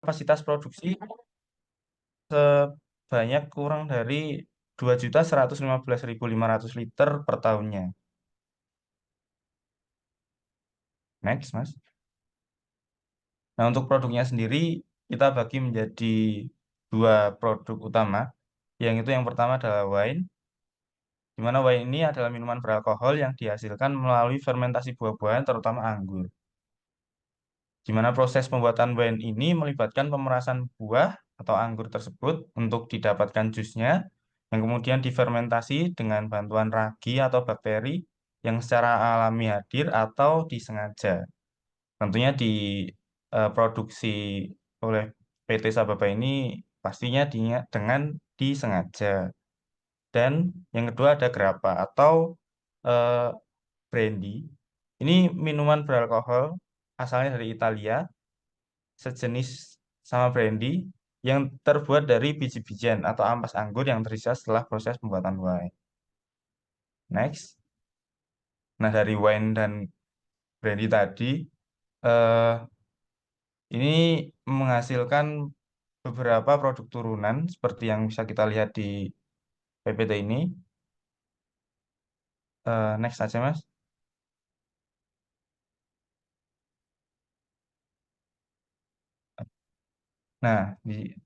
kapasitas produksi sebanyak kurang dari 2.115.500 liter per tahunnya. Next, Mas. Nah, untuk produknya sendiri kita bagi menjadi dua produk utama. Yang itu yang pertama adalah wine, di mana wine ini adalah minuman beralkohol yang dihasilkan melalui fermentasi buah-buahan, terutama anggur. Di mana proses pembuatan wine ini melibatkan pemerasan buah atau anggur tersebut untuk didapatkan jusnya, yang kemudian difermentasi dengan bantuan ragi atau bakteri yang secara alami hadir atau disengaja. Tentunya diproduksi oleh PT Sababa ini pastinya dengan disengaja. Dan yang kedua ada grappa atau eh, brandy. Ini minuman beralkohol asalnya dari Italia, sejenis sama brandy yang terbuat dari biji-bijian atau ampas anggur yang tersisa setelah proses pembuatan wine. Next. Nah, dari wine dan brandy tadi, eh, ini menghasilkan beberapa produk turunan seperti yang bisa kita lihat di PPT ini. Next aja, Mas. Nah,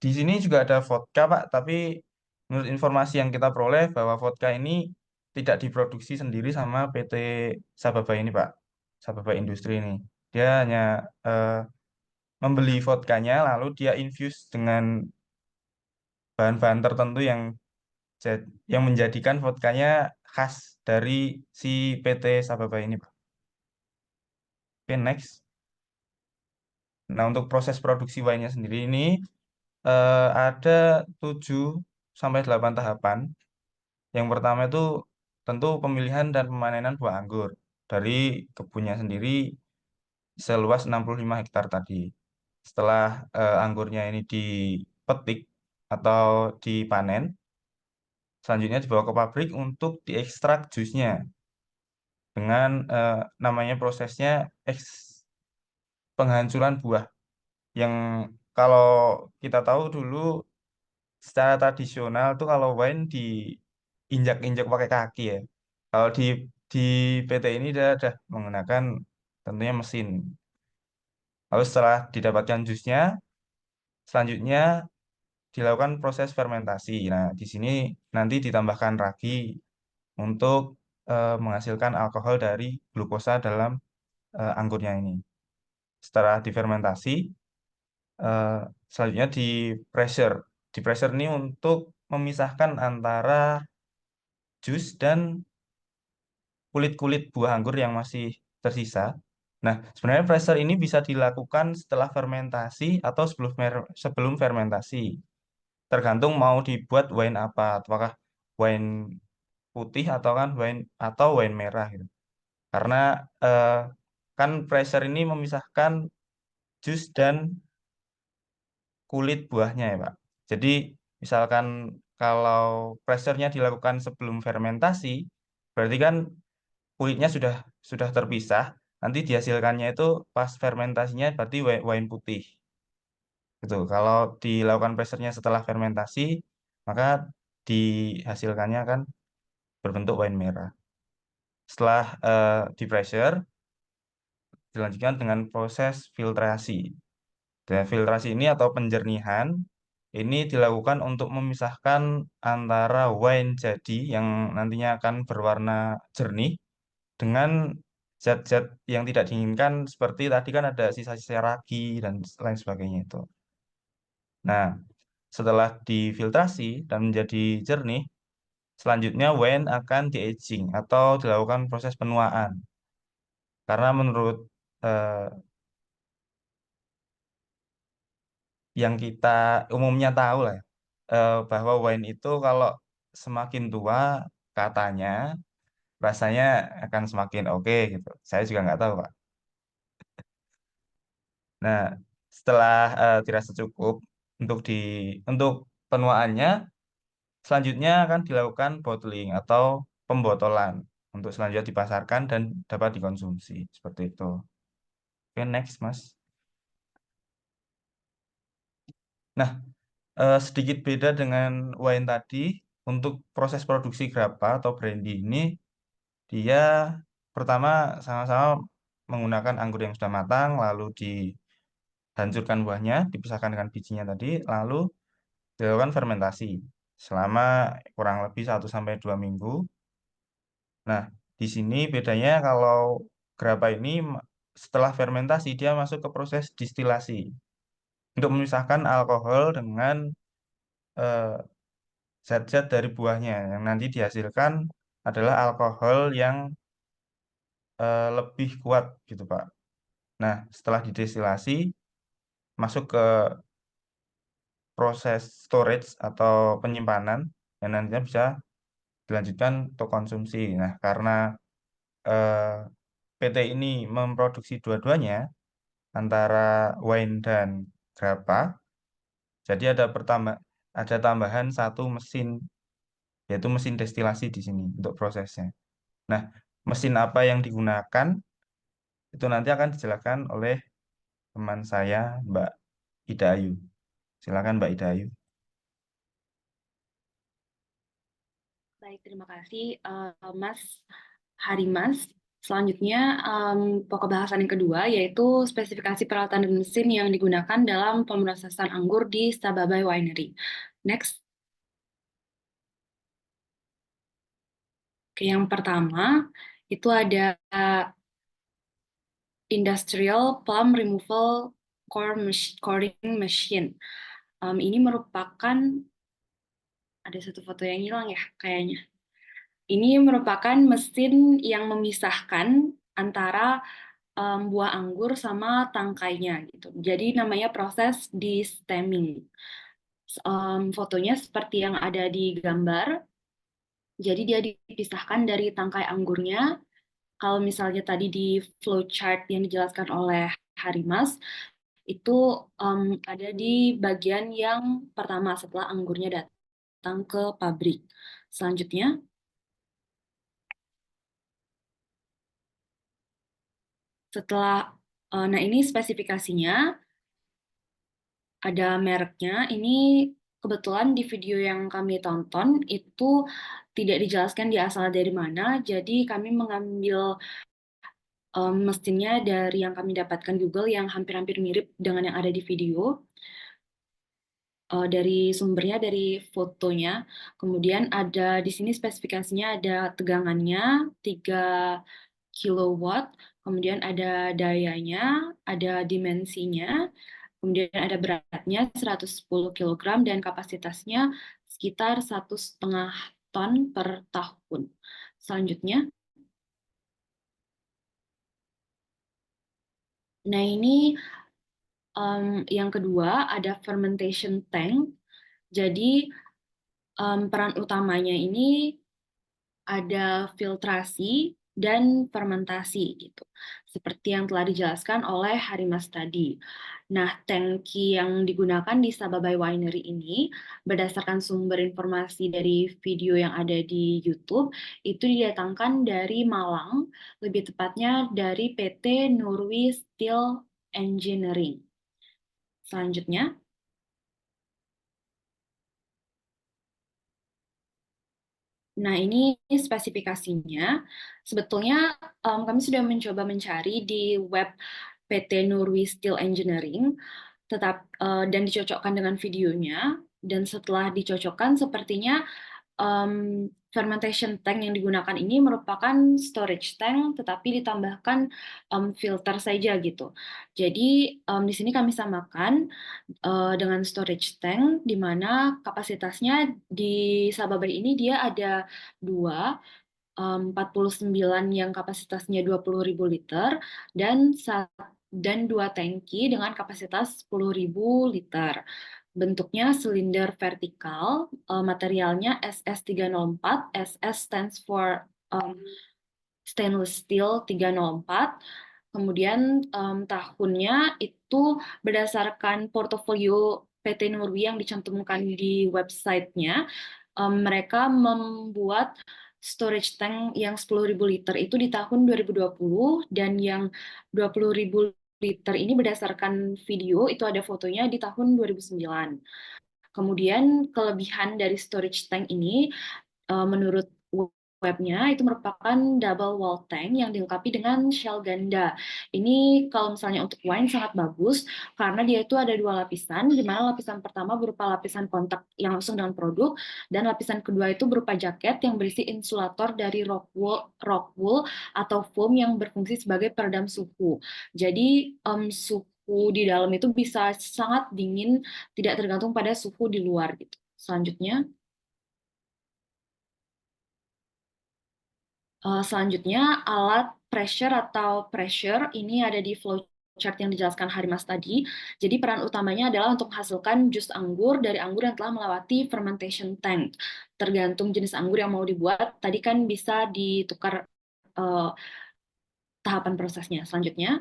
di sini juga ada vodka, Pak, tapi menurut informasi yang kita peroleh bahwa vodka ini tidak diproduksi sendiri sama PT Sababa ini, Pak. Sababa Industri ini. Dia hanya eh, membeli vodkanya, lalu dia infuse dengan bahan-bahan tertentu yang menjadikan vodkanya khas dari si PT Sababa ini, Pak. Oke, next. Nah, untuk proses produksi wine-nya sendiri ini ada 7 sampai 8 tahapan. Yang pertama itu tentu pemilihan dan pemanenan buah anggur dari kebunnya sendiri seluas 65 hektar tadi. Setelah anggurnya ini dipetik atau dipanen, selanjutnya dibawa ke pabrik untuk diekstrak jusnya dengan namanya prosesnya penghancuran buah yang kalau kita tahu dulu secara tradisional tuh kalau wine diinjak-injak pakai kaki ya. Kalau di PT ini dia menggunakan tentunya mesin. Lalu setelah didapatkan jusnya, selanjutnya dilakukan proses fermentasi. Nah, di sini nanti ditambahkan ragi untuk menghasilkan alkohol dari glukosa dalam anggurnya ini. Setelah difermentasi, eh, selanjutnya di pressure. Di pressure ini untuk memisahkan antara jus dan kulit-kulit buah anggur yang masih tersisa. Nah, sebenarnya pressure ini bisa dilakukan setelah fermentasi atau sebelum fermentasi. Tergantung mau dibuat wine apa, apakah wine putih atau wine merah gitu. Karena eh, kan pressure ini memisahkan jus dan kulit buahnya ya, Pak. Jadi, misalkan kalau pressure-nya dilakukan sebelum fermentasi, berarti kan kulitnya sudah terpisah. Nanti dihasilkannya itu pas fermentasinya berarti wine putih. Gitu. Kalau dilakukan pressure-nya setelah fermentasi, maka dihasilkannya kan berbentuk wine merah. Setelah di pressure, dilanjutkan dengan proses filtrasi. Dan filtrasi ini atau penjernihan ini dilakukan untuk memisahkan antara wine jadi yang nantinya akan berwarna jernih dengan zat-zat yang tidak diinginkan seperti tadi kan ada sisa-sisa ragi dan lain sebagainya itu. Nah, setelah difiltrasi dan menjadi jernih, selanjutnya wine akan di-aging atau dilakukan proses penuaan. Karena menurut eh, yang kita umumnya tahu lah, bahwa wine itu kalau semakin tua katanya rasanya akan semakin oke gitu. Saya juga nggak tahu, Pak. Nah, setelah dirasa cukup untuk untuk penuaannya, selanjutnya akan dilakukan bottling atau pembotolan untuk selanjutnya dipasarkan dan dapat dikonsumsi seperti itu. Oke, next, Mas. Nah, sedikit beda dengan wine tadi, untuk proses produksi grappa atau brandy ini, dia pertama sama-sama menggunakan anggur yang sudah matang, lalu dihancurkan buahnya, dipisahkan dengan bijinya tadi, lalu dilakukan fermentasi selama kurang lebih 1 sampai 2 minggu. Nah, di sini bedanya kalau grappa ini setelah fermentasi dia masuk ke proses distilasi untuk memisahkan alkohol dengan eh, zat-zat dari buahnya yang nanti dihasilkan adalah alkohol yang lebih kuat gitu Pak. Nah, setelah didestilasi masuk ke proses storage atau penyimpanan yang nantinya bisa dilanjutkan untuk konsumsi. Nah, karena eh, PT ini memproduksi dua-duanya antara wine dan grappa, jadi ada tambahan satu mesin yaitu mesin destilasi di sini untuk prosesnya. Nah, mesin apa yang digunakan itu nanti akan dijelaskan oleh teman saya, Mbak Ida Ayu. Silakan Mbak Ida Ayu. Baik, terima kasih Mas Harimas. Selanjutnya, pokok bahasan yang kedua yaitu spesifikasi peralatan dan mesin yang digunakan dalam pemrosesan anggur di Sababai Winery. Next. Oke, yang pertama itu ada Industrial Plum Removal Coring Machine. Ini merupakan, ada satu foto yang hilang ya kayaknya. Ini merupakan mesin yang memisahkan antara buah anggur sama tangkainya gitu. Jadi namanya proses de-stemming. Fotonya seperti yang ada di gambar. Jadi dia dipisahkan dari tangkai anggurnya. Kalau misalnya tadi di flowchart yang dijelaskan oleh Harimas, itu ada di bagian yang pertama setelah anggurnya datang ke pabrik. Selanjutnya, nah ini spesifikasinya, ada mereknya. Ini kebetulan di video yang kami tonton itu tidak dijelaskan dia asal dari mana, jadi kami mengambil mesinnya dari yang kami dapatkan Google yang hampir-hampir mirip dengan yang ada di video. Dari sumbernya dari fotonya. Kemudian ada di sini spesifikasinya ada tegangannya 3 kilowatt, kemudian ada dayanya, ada dimensinya, kemudian ada beratnya 110 kilogram dan kapasitasnya sekitar 1,5 ton per tahun. Selanjutnya, nah ini yang kedua ada fermentation tank. Jadi peran utamanya ini ada filtrasi dan fermentasi gitu. Seperti yang telah dijelaskan oleh Harimas tadi. Nah, tangki yang digunakan di Sababai Winery ini berdasarkan sumber informasi dari video yang ada di YouTube itu didatangkan dari Malang, lebih tepatnya dari PT Nurwi Steel Engineering. Selanjutnya, nah, ini spesifikasinya. Sebetulnya kami sudah mencoba mencari di web PT Nurwi Steel Engineering, dan dicocokkan dengan videonya. Dan setelah dicocokkan, sepertinya fermentation tank yang digunakan ini merupakan storage tank, tetapi ditambahkan filter saja gitu. Jadi di sini kami samakan dengan storage tank, di mana kapasitasnya di Sababai ini dia ada dua, 49 yang kapasitasnya 20.000 liter dan dua tangki dengan kapasitas 10.000 liter. Bentuknya silinder vertikal, materialnya SS304, SS stands for stainless steel 304. Kemudian tahunnya itu berdasarkan portofolio PT Nurwi yang dicantumkan di websitenya, mereka membuat storage tank yang 10.000 liter itu di tahun 2020 dan yang 20.000 liter ini berdasarkan video, itu ada fotonya di tahun 2009. Kemudian kelebihan dari storage tank ini menurut webnya itu merupakan double wall tank yang dilengkapi dengan shell ganda. Ini kalau misalnya untuk wine sangat bagus karena dia itu ada dua lapisan, di mana lapisan pertama berupa lapisan kontak yang langsung dengan produk, dan lapisan kedua itu berupa jaket yang berisi insulator dari rock wool atau foam yang berfungsi sebagai peredam suhu. Jadi suhu di dalam itu bisa sangat dingin, tidak tergantung pada suhu di luar gitu. Selanjutnya, selanjutnya, alat pressure atau pressure ini ada di flowchart yang dijelaskan Harimas tadi. Jadi peran utamanya adalah untuk menghasilkan jus anggur dari anggur yang telah melewati fermentation tank. Tergantung jenis anggur yang mau dibuat, tadi kan bisa ditukar eh, tahapan prosesnya. Selanjutnya,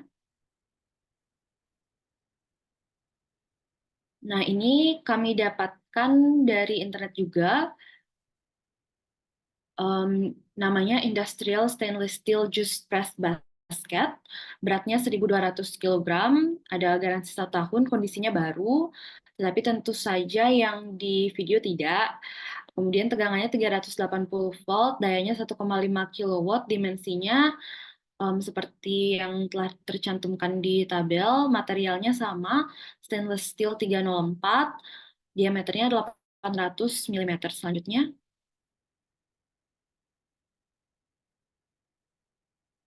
nah ini kami dapatkan dari internet juga. Namanya Industrial Stainless Steel Juice Press Basket. Beratnya 1.200 kilogram, ada garansi 1 tahun, kondisinya baru, tetapi tentu saja yang di video tidak. Kemudian tegangannya 380 volt, dayanya 1,5 kilowatt, dimensinya seperti yang telah tercantumkan di tabel, materialnya sama, stainless steel 304, diameternya 800 mm. Selanjutnya,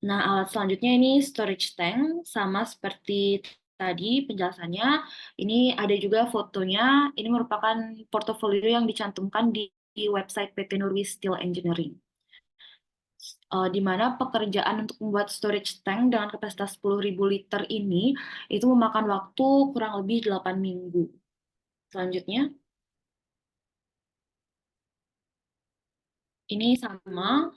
nah, alat selanjutnya ini storage tank, sama seperti tadi penjelasannya. Ini ada juga fotonya, ini merupakan portofolio yang dicantumkan di website PT Nurwi Steel Engineering. Di mana pekerjaan untuk membuat storage tank dengan kapasitas 10.000 liter ini, itu memakan waktu kurang lebih 8 minggu. Selanjutnya, ini sama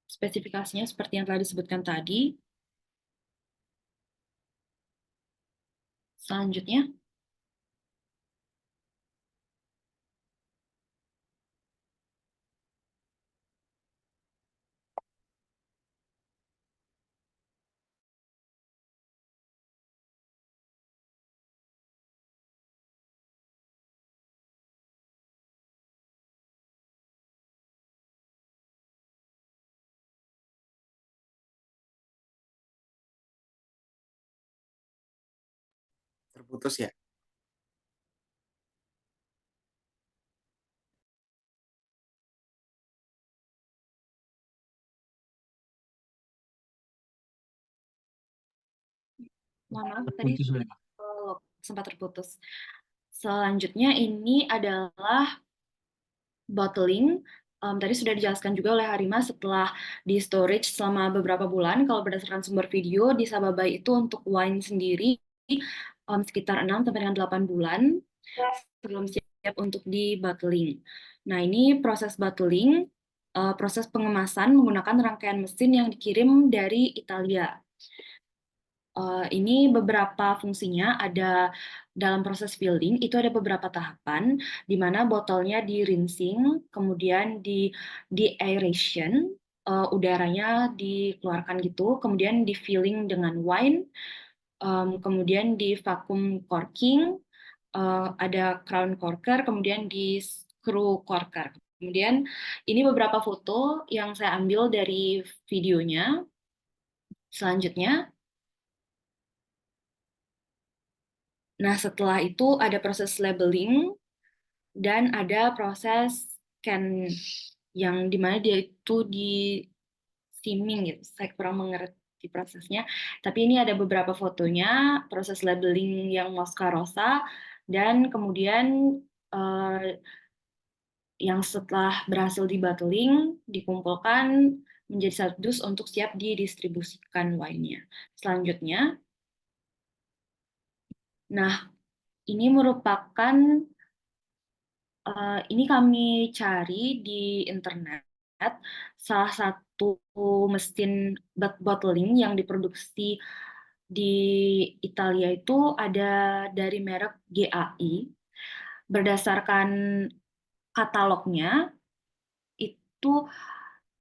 spesifikasinya seperti yang telah disebutkan tadi. Selanjutnya, Terputus ya. mohon maaf, tadi Terputus ya. sempat terputus. Selanjutnya ini adalah bottling. Tadi sudah dijelaskan juga oleh Harima setelah di storage selama beberapa bulan. Kalau berdasarkan sumber video, di Sababai itu untuk wine sendiri sekitar 6 sampai dengan 8 bulan sebelum siap untuk di bottling. Nah, ini proses bottling, proses pengemasan menggunakan rangkaian mesin yang dikirim dari Italia. Ini beberapa fungsinya, ada dalam proses filling, itu ada beberapa tahapan, di mana botolnya di rinsing, kemudian di aeration, udaranya dikeluarkan gitu, kemudian di filling dengan wine, kemudian di vacuum corking, ada crown corker, kemudian di screw corker. Kemudian ini beberapa foto yang saya ambil dari videonya. Selanjutnya, nah, setelah itu ada proses labeling dan ada proses scan yang dimana dia itu di steaming gitu. Saya kurang mengerti prosesnya. Tapi ini ada beberapa fotonya, proses labeling yang Mosca Rosa, dan kemudian yang setelah berhasil di-bottling, dikumpulkan menjadi satu dus untuk siap didistribusikan wine-nya. Selanjutnya, nah ini merupakan ini kami cari di internet, salah satu mesin bottling yang diproduksi di Italia itu ada dari merek GAI. Berdasarkan katalognya, itu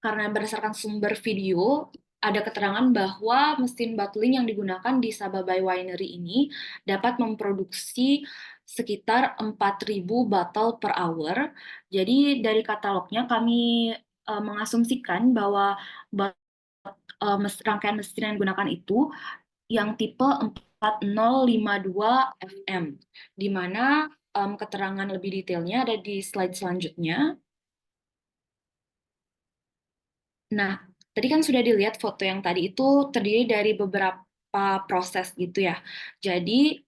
karena berdasarkan sumber video, ada keterangan bahwa mesin bottling yang digunakan di Sababai Winery ini dapat memproduksi sekitar 4.000 botol per hour. Jadi dari katalognya kami mengasumsikan bahwa rangkaian mesin yang digunakan itu yang tipe 4052 FM, di mana keterangan lebih detailnya ada di slide selanjutnya. Nah, tadi kan sudah dilihat foto yang tadi itu terdiri dari beberapa proses gitu ya. Jadi,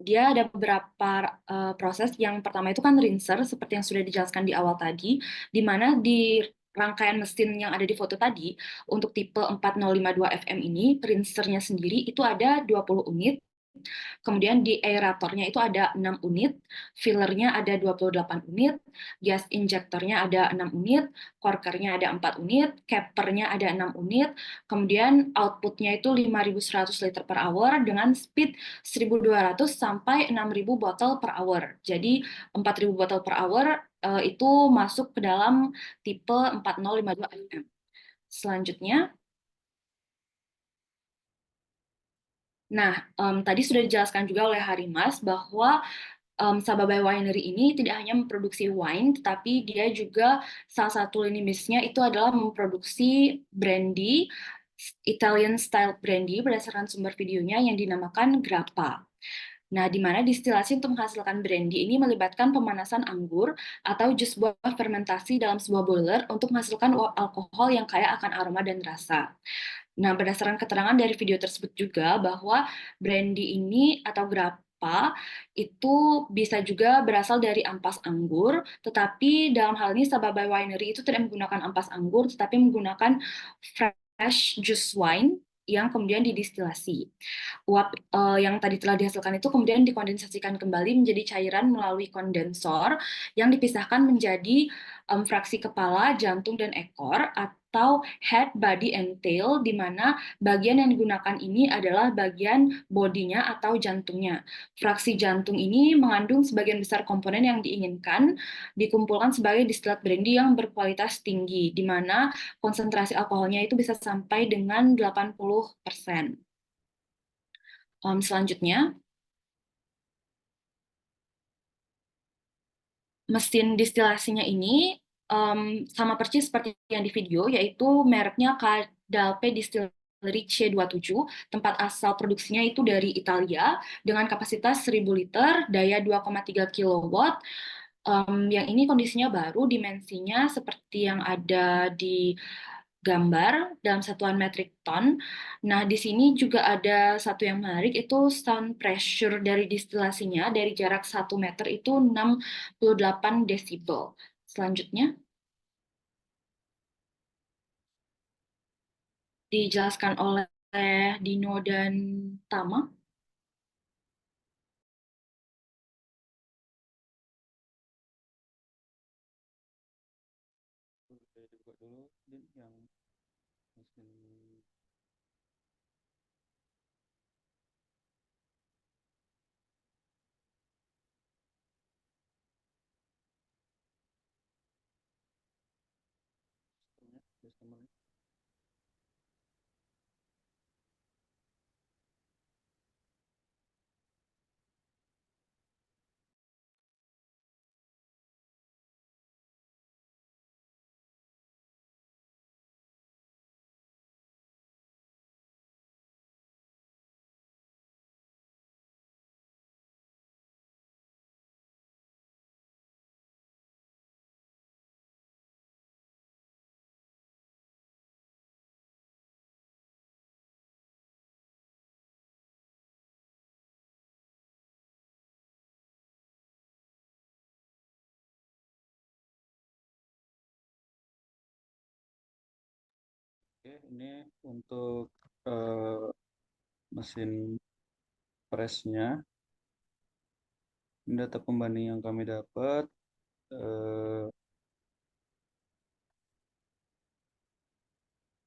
dia ada beberapa proses. Yang pertama itu kan rinser, seperti yang sudah dijelaskan di awal tadi, di mana di rangkaian mesin yang ada di foto tadi, untuk tipe 4052 FM ini, rinsernya sendiri itu ada 20 unit. Kemudian di aeratornya itu ada 6 unit, fillernya ada 28 unit, gas injektornya ada 6 unit, corkernya ada 4 unit, cappernya ada 6 unit, kemudian outputnya itu 5.100 liter per hour dengan speed 1.200 sampai 6.000 botol per hour. Jadi 4.000 botol per hour itu masuk ke dalam tipe 4052 FM. Selanjutnya, nah, tadi sudah dijelaskan juga oleh Harimas bahwa Sababai Winery ini tidak hanya memproduksi wine, tetapi dia juga salah satu lini bisnisnya itu adalah memproduksi brandy, Italian style brandy berdasarkan sumber videonya yang dinamakan Grappa. Nah, di mana distilasi untuk menghasilkan brandy ini melibatkan pemanasan anggur atau jus buah fermentasi dalam sebuah boiler untuk menghasilkan uap alkohol yang kaya akan aroma dan rasa. Nah, berdasarkan keterangan dari video tersebut juga bahwa brandy ini atau grappa itu bisa juga berasal dari ampas anggur, tetapi dalam hal ini Sababai Winery itu tidak menggunakan ampas anggur, tetapi menggunakan fresh juice wine yang kemudian didistilasi. Uap yang tadi telah dihasilkan itu kemudian dikondensasikan kembali menjadi cairan melalui kondensor yang dipisahkan menjadi fraksi kepala, jantung, dan ekor atau head, body, and tail, di mana bagian yang digunakan ini adalah bagian bodinya atau jantungnya. Fraksi jantung ini mengandung sebagian besar komponen yang diinginkan dikumpulkan sebagai distilat brandy yang berkualitas tinggi, di mana konsentrasi alkoholnya itu bisa sampai dengan 80%. Selanjutnya, mesin distilasinya ini sama persis seperti yang di video, yaitu mereknya Cadalpe Distillery C27, tempat asal produksinya itu dari Italia, dengan kapasitas 1.000 liter, daya 2,3 kilowatt. Yang ini kondisinya baru, dimensinya seperti yang ada di gambar dalam satuan metrik ton. Nah, di sini juga ada satu yang menarik, itu sound pressure dari distilasinya dari jarak 1 meter itu 68 desibel. Selanjutnya, dijelaskan oleh Dino dan Tama. Dibuka dulu yang mesin. Oke, ini untuk eh, mesin presnya. Ini data pembanding yang kami dapat. eh,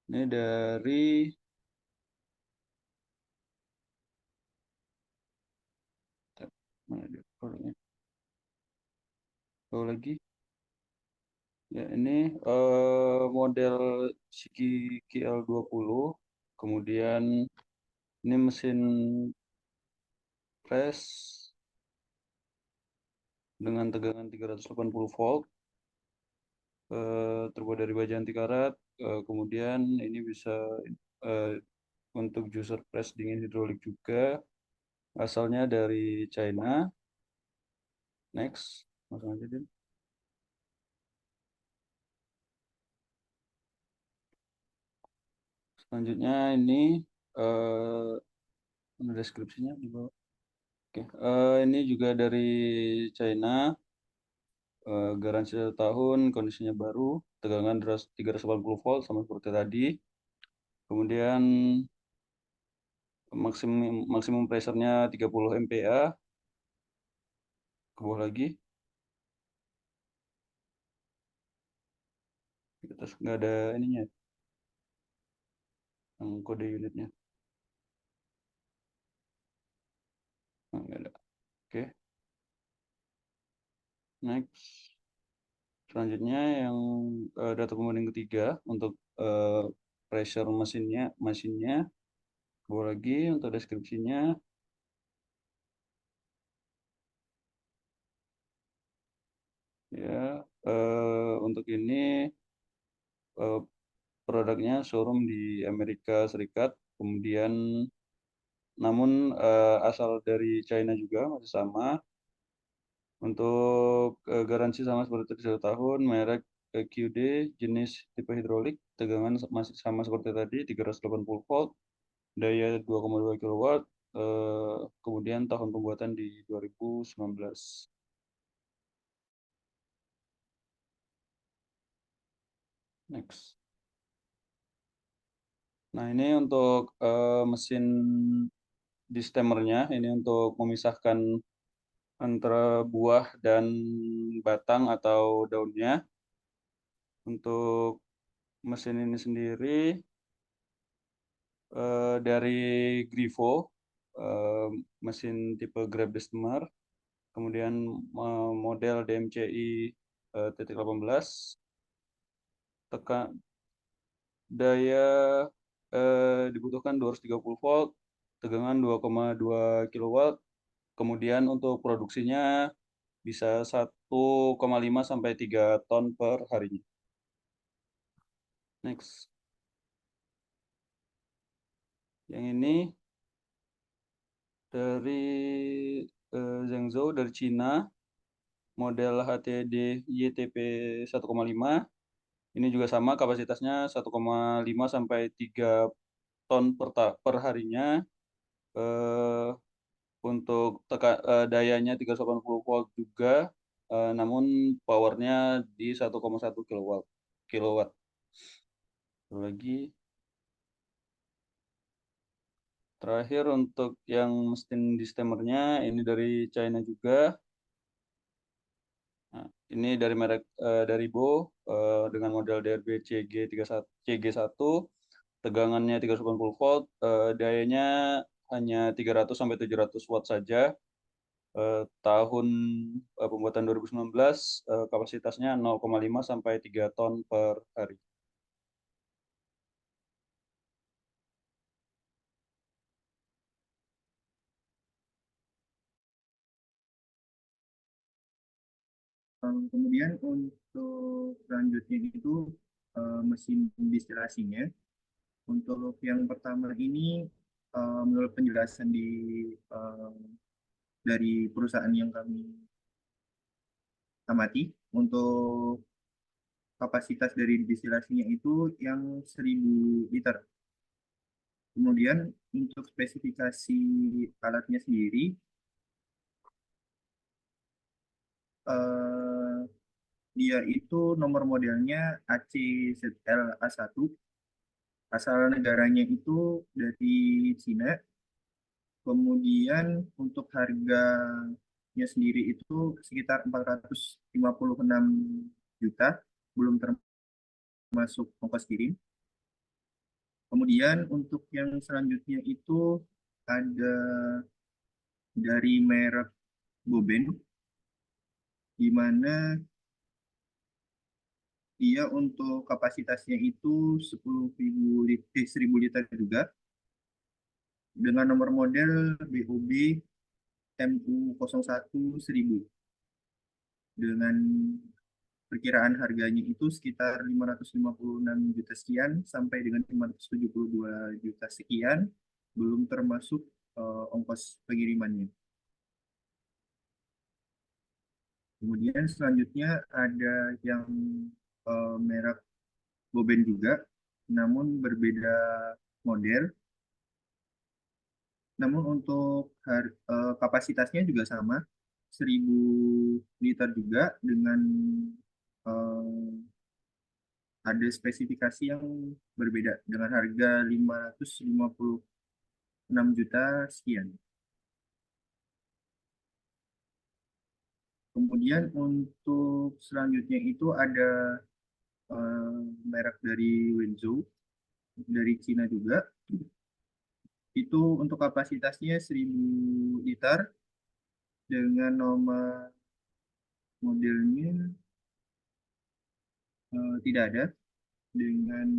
ini dari mana dia produknya? Tahu lagi? Ya, ini model Shiki KL20. Kemudian ini mesin press dengan tegangan 380 volt, terbuat dari baja anti karat. Kemudian ini bisa untuk juicer press dingin hidrolik juga. Asalnya dari China. Next, langsung aja deh. Selanjutnya ini deskripsinya di bawah. Oke, ini juga dari China. Garansi 1 tahun, kondisinya baru, tegangan 380 volt sama seperti tadi. Kemudian maksimum pressure-nya 30 MPa. Ke bawah lagi. Terus nggak ada ininya, yang kode unitnya. Nah, nggak ada. Oke. Next. Selanjutnya yang data pembanding ketiga untuk pressure mesinnya. Ke bawah lagi untuk deskripsinya. Ya, untuk ini produknya showroom di Amerika Serikat, kemudian namun asal dari China juga masih sama. Untuk garansi sama seperti tadi 1 tahun, merek QD, jenis tipe hidrolik, tegangan masih sama seperti tadi 380 volt, daya 2,2 kW, kemudian tahun pembuatan di 2019. Next. Nah, ini untuk mesin di-stemmernya, ini untuk memisahkan antara buah dan batang atau daunnya. Untuk mesin ini sendiri dari Grifo, mesin tipe Grab the, kemudian model DMCI titik 18, daya dibutuhkan 230 volt, tegangan 2,2 kW, kemudian untuk produksinya bisa 1,5 sampai 3 ton per harinya. Next. Yang ini dari Zhengzhou, dari Cina, model HTD YTP 1,5. Ini juga sama, kapasitasnya 1,5 sampai 3 ton per harinya. Untuk dayanya 380 volt juga, namun powernya di 1,1 kilowatt. Lagi. Terakhir untuk yang mesin di-stemmernya, ini dari China juga. Nah, ini dari merek Daribo dengan model DRB CG1, tegangannya 380 volt, dayanya hanya 300 sampai 700 watt saja. Tahun pembuatan 2019, kapasitasnya 0,5 sampai 3 ton per hari. Kemudian untuk selanjutnya itu mesin distilasinya. Untuk yang pertama ini menurut penjelasan dari perusahaan yang kami amati, untuk kapasitas dari distilasinya itu yang 1000 liter. Kemudian untuk spesifikasi alatnya sendiri, dia itu nomor modelnya ACZL A1. Asal negaranya itu dari Cina. Kemudian untuk harganya sendiri itu sekitar 456 juta, belum termasuk ongkos kirim. Kemudian untuk yang selanjutnya itu ada dari merek Boben, di mana dia untuk kapasitasnya itu 10.000 liter juga dengan nomor model BOB MU01 1000 dengan perkiraan harganya itu sekitar 556 juta sekian sampai dengan 572 juta sekian, belum termasuk ongkos pengirimannya. Kemudian selanjutnya ada yang merek Boben juga, namun berbeda model. Namun untuk kapasitasnya juga sama, 1000 liter juga dengan ada spesifikasi yang berbeda dengan harga 556 juta sekian. Kemudian untuk selanjutnya itu ada merek dari Wenzhou dari Cina juga. Itu untuk kapasitasnya 1000 liter dengan nomor modelnya tidak ada, dengan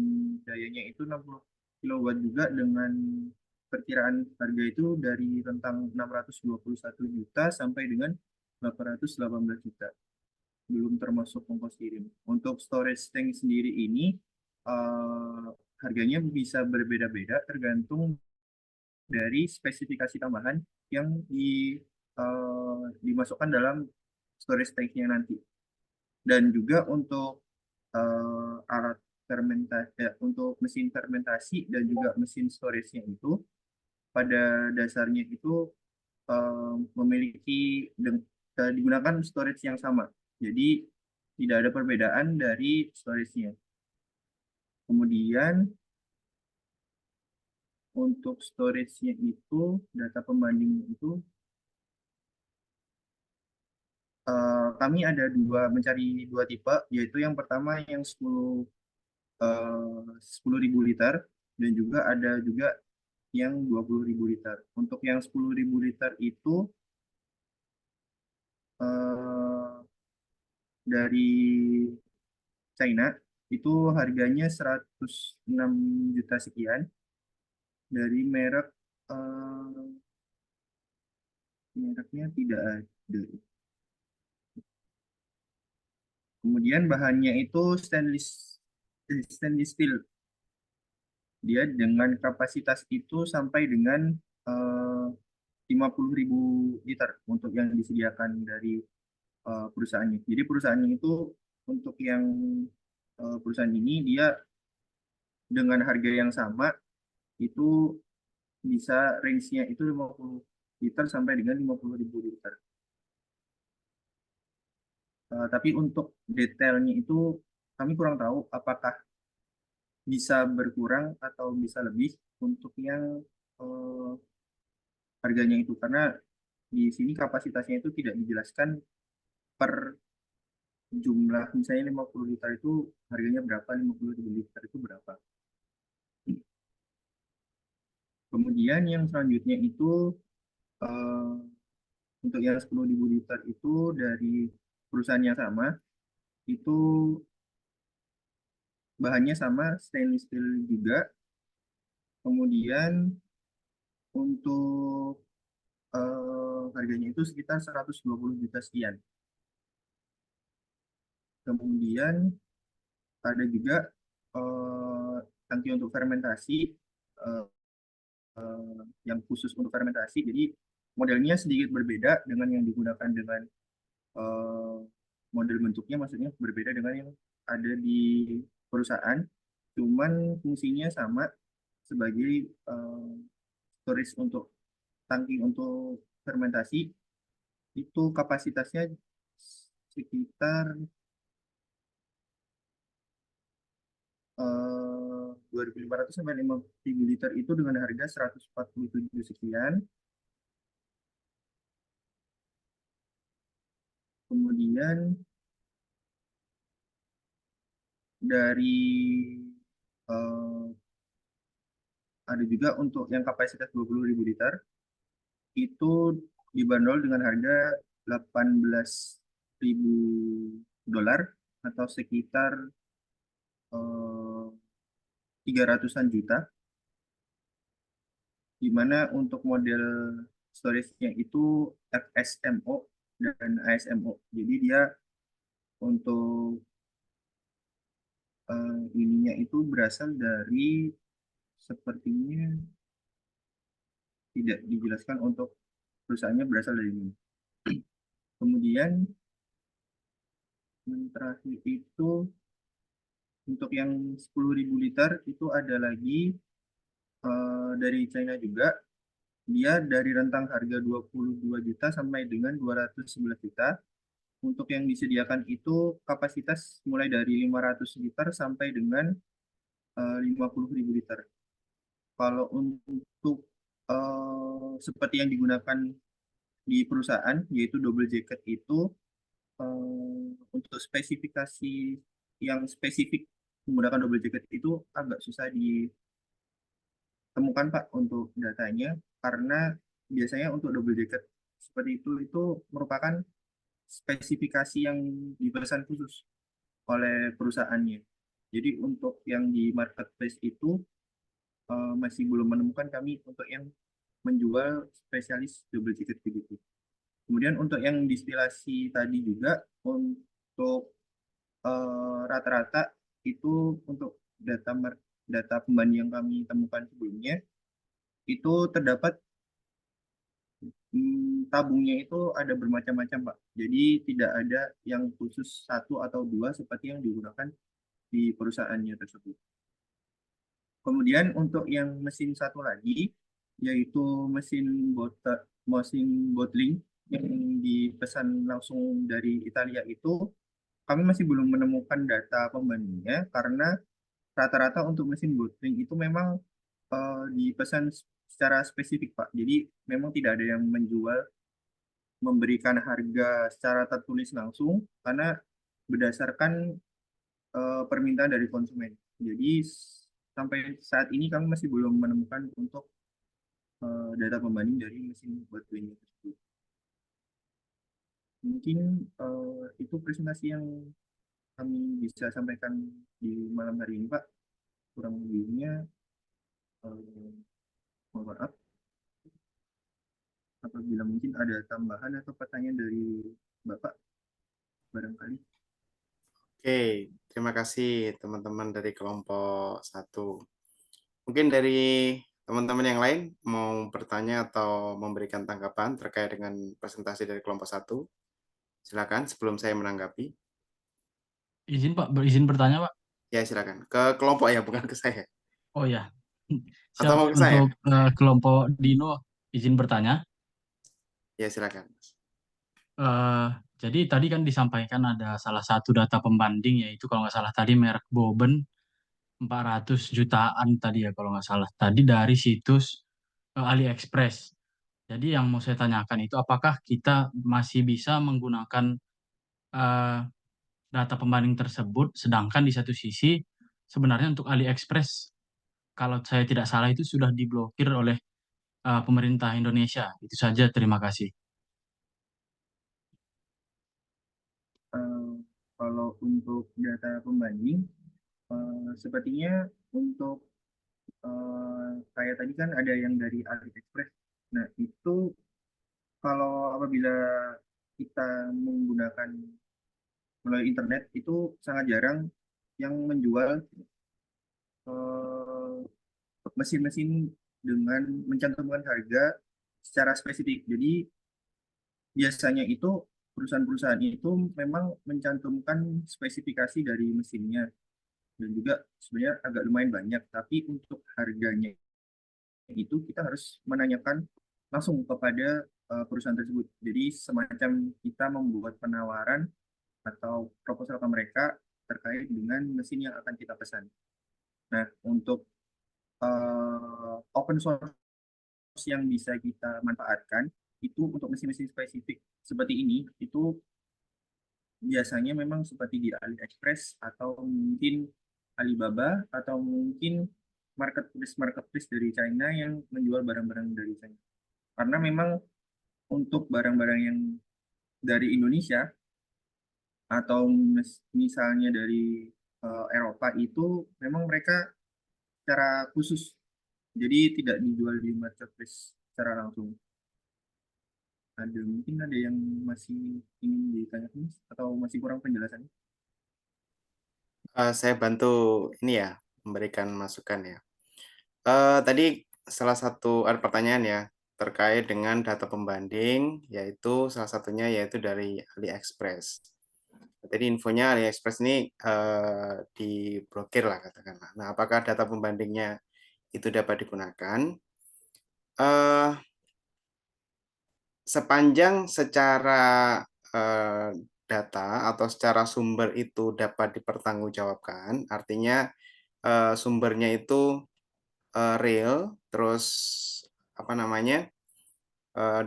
dayanya itu 60 kilowatt juga dengan perkiraan harga itu dari rentang 621 juta sampai dengan 818 juta, belum termasuk ongkos kirim. Untuk storage tank sendiri ini harganya bisa berbeda-beda tergantung dari spesifikasi tambahan yang dimasukkan dalam storage tanknya nanti. Dan juga untuk alat fermentasi, untuk mesin fermentasi dan juga mesin storage-nya itu pada dasarnya itu memiliki digunakan storage yang sama. Jadi tidak ada perbedaan dari storage-nya. Kemudian untuk storage-nya itu data pembanding itu kami ada mencari dua tipe, yaitu yang pertama yang 10.000 liter dan juga ada juga yang 20.000 liter. Untuk yang 10.000 liter itu dari China itu harganya 106 juta sekian dari merek mereknya tidak ada. Kemudian bahannya itu stainless steel. Dia dengan kapasitas itu sampai dengan 50.000 liter untuk yang disediakan dari perusahaannya. Jadi perusahaannya itu untuk yang perusahaan ini dia dengan harga yang sama itu bisa range-nya itu 50 liter sampai dengan 50.000 liter. Tapi untuk detailnya itu kami kurang tahu apakah bisa berkurang atau bisa lebih untuk yang harganya itu, karena di sini kapasitasnya itu tidak dijelaskan per jumlah, misalnya 50 liter itu harganya berapa, 50.000 liter itu berapa. Kemudian yang selanjutnya itu untuk yang 10.000 liter itu dari perusahaan yang sama, itu bahannya sama, stainless steel juga. Kemudian untuk harganya itu sekitar 120 juta sekian. Kemudian ada juga tangki untuk fermentasi yang khusus untuk fermentasi. Jadi modelnya sedikit berbeda dengan yang digunakan dengan model bentuknya, maksudnya berbeda dengan yang ada di perusahaan. Cuman fungsinya sama sebagai storage untuk tangki untuk fermentasi. Itu kapasitasnya sekitar 2.500 sampai 5.000 liter itu dengan harga 147 sekian. Kemudian dari ada juga untuk yang kapasitas 20.000 liter itu dibanderol dengan harga 18.000 dolar atau sekitar eh, 300-an juta, di mana untuk model storage-nya itu FSMO dan ASMO. Jadi dia untuk ininya itu berasal dari, sepertinya tidak dijelaskan untuk perusahaannya berasal dari mana. Kemudian yang terakhir itu untuk yang 10.000 liter itu ada lagi dari China juga. Dia dari rentang harga 22 juta sampai dengan 211 juta. Untuk yang disediakan itu kapasitas mulai dari 500 liter sampai dengan 50.000 liter. Kalau untuk seperti yang digunakan di perusahaan, yaitu double jacket itu, untuk spesifikasi yang spesifik menggunakan double jacket itu agak susah ditemukan, Pak, untuk datanya, karena biasanya untuk double jacket seperti itu merupakan spesifikasi yang dipesan khusus oleh perusahaannya. Jadi untuk yang di marketplace itu masih belum menemukan kami untuk yang menjual spesialis double jacket begitu. Kemudian untuk yang distilasi tadi juga, untuk rata-rata itu untuk data pembanding yang kami temukan sebelumnya, itu terdapat tabungnya itu ada bermacam-macam, Pak. Jadi tidak ada yang khusus satu atau dua seperti yang digunakan di perusahaannya tersebut. Kemudian untuk yang mesin satu lagi, yaitu mesin bottling yang dipesan langsung dari Italia itu, kami masih belum menemukan data pembandingnya, karena rata-rata untuk mesin bottling itu memang dipesan secara spesifik, Pak. Jadi memang tidak ada yang memberikan harga secara tertulis langsung, karena berdasarkan permintaan dari konsumen. Jadi sampai saat ini kami masih belum menemukan untuk data pembanding dari mesin bottling tersebut. Mungkin itu presentasi yang kami bisa sampaikan di malam hari ini, Pak. Kurang lebihnya mohon maaf apabila mungkin ada tambahan atau pertanyaan dari Bapak barangkali. Oke, terima kasih teman-teman dari kelompok 1. Mungkin dari teman-teman yang lain mau bertanya atau memberikan tanggapan terkait dengan presentasi dari kelompok 1. Silakan sebelum saya menanggapi. Izin Pak, berizin bertanya Pak. Ya, silakan. Ke kelompok ya, bukan ke saya. Oh ya, Atau siap. mau ke saya? Untuk kelompok Dino, izin bertanya. Ya, silakan. Eh, jadi tadi kan disampaikan ada salah satu data pembanding, yaitu kalau nggak salah tadi merek Boben 400 jutaan tadi ya kalau nggak salah. Tadi dari situs AliExpress. Jadi yang mau saya tanyakan itu apakah kita masih bisa menggunakan eh, data pembanding tersebut, sedangkan di satu sisi sebenarnya untuk AliExpress kalau saya tidak salah itu sudah diblokir oleh pemerintah Indonesia. Itu saja, terima kasih. Eh, Kalau untuk data pembanding, sepertinya untuk kayak tadi kan ada yang dari AliExpress. Nah, itu kalau apabila kita menggunakan melalui internet itu sangat jarang yang menjual eh, mesin-mesin dengan mencantumkan harga secara spesifik. Jadi biasanya itu perusahaan-perusahaan itu memang mencantumkan spesifikasi dari mesinnya, dan juga sebenarnya agak lumayan banyak, tapi untuk harganya itu kita harus menanyakan langsung kepada perusahaan tersebut. Jadi semacam kita membuat penawaran atau proposal ke mereka terkait dengan mesin yang akan kita pesan. Nah, untuk open source yang bisa kita manfaatkan itu untuk mesin-mesin spesifik seperti ini, itu biasanya memang seperti di AliExpress atau mungkin Alibaba atau mungkin marketplace dari China yang menjual barang-barang dari China. Karena memang untuk barang-barang yang dari Indonesia atau misalnya dari Eropa itu memang mereka secara khusus, jadi tidak dijual di marketplace secara langsung. Mungkin ada yang masih ingin ditanyakan Mas? Atau masih kurang penjelasannya? Saya bantu ini ya, memberikan masukan ya. Tadi salah satu ada pertanyaan ya terkait dengan data pembanding, yaitu salah satunya yaitu dari AliExpress. Jadi infonya AliExpress ini diblokir lah katakanlah. Nah, apakah data pembandingnya itu dapat digunakan? Eh, Sepanjang secara data atau secara sumber itu dapat dipertanggungjawabkan, artinya sumbernya itu real, terus apa namanya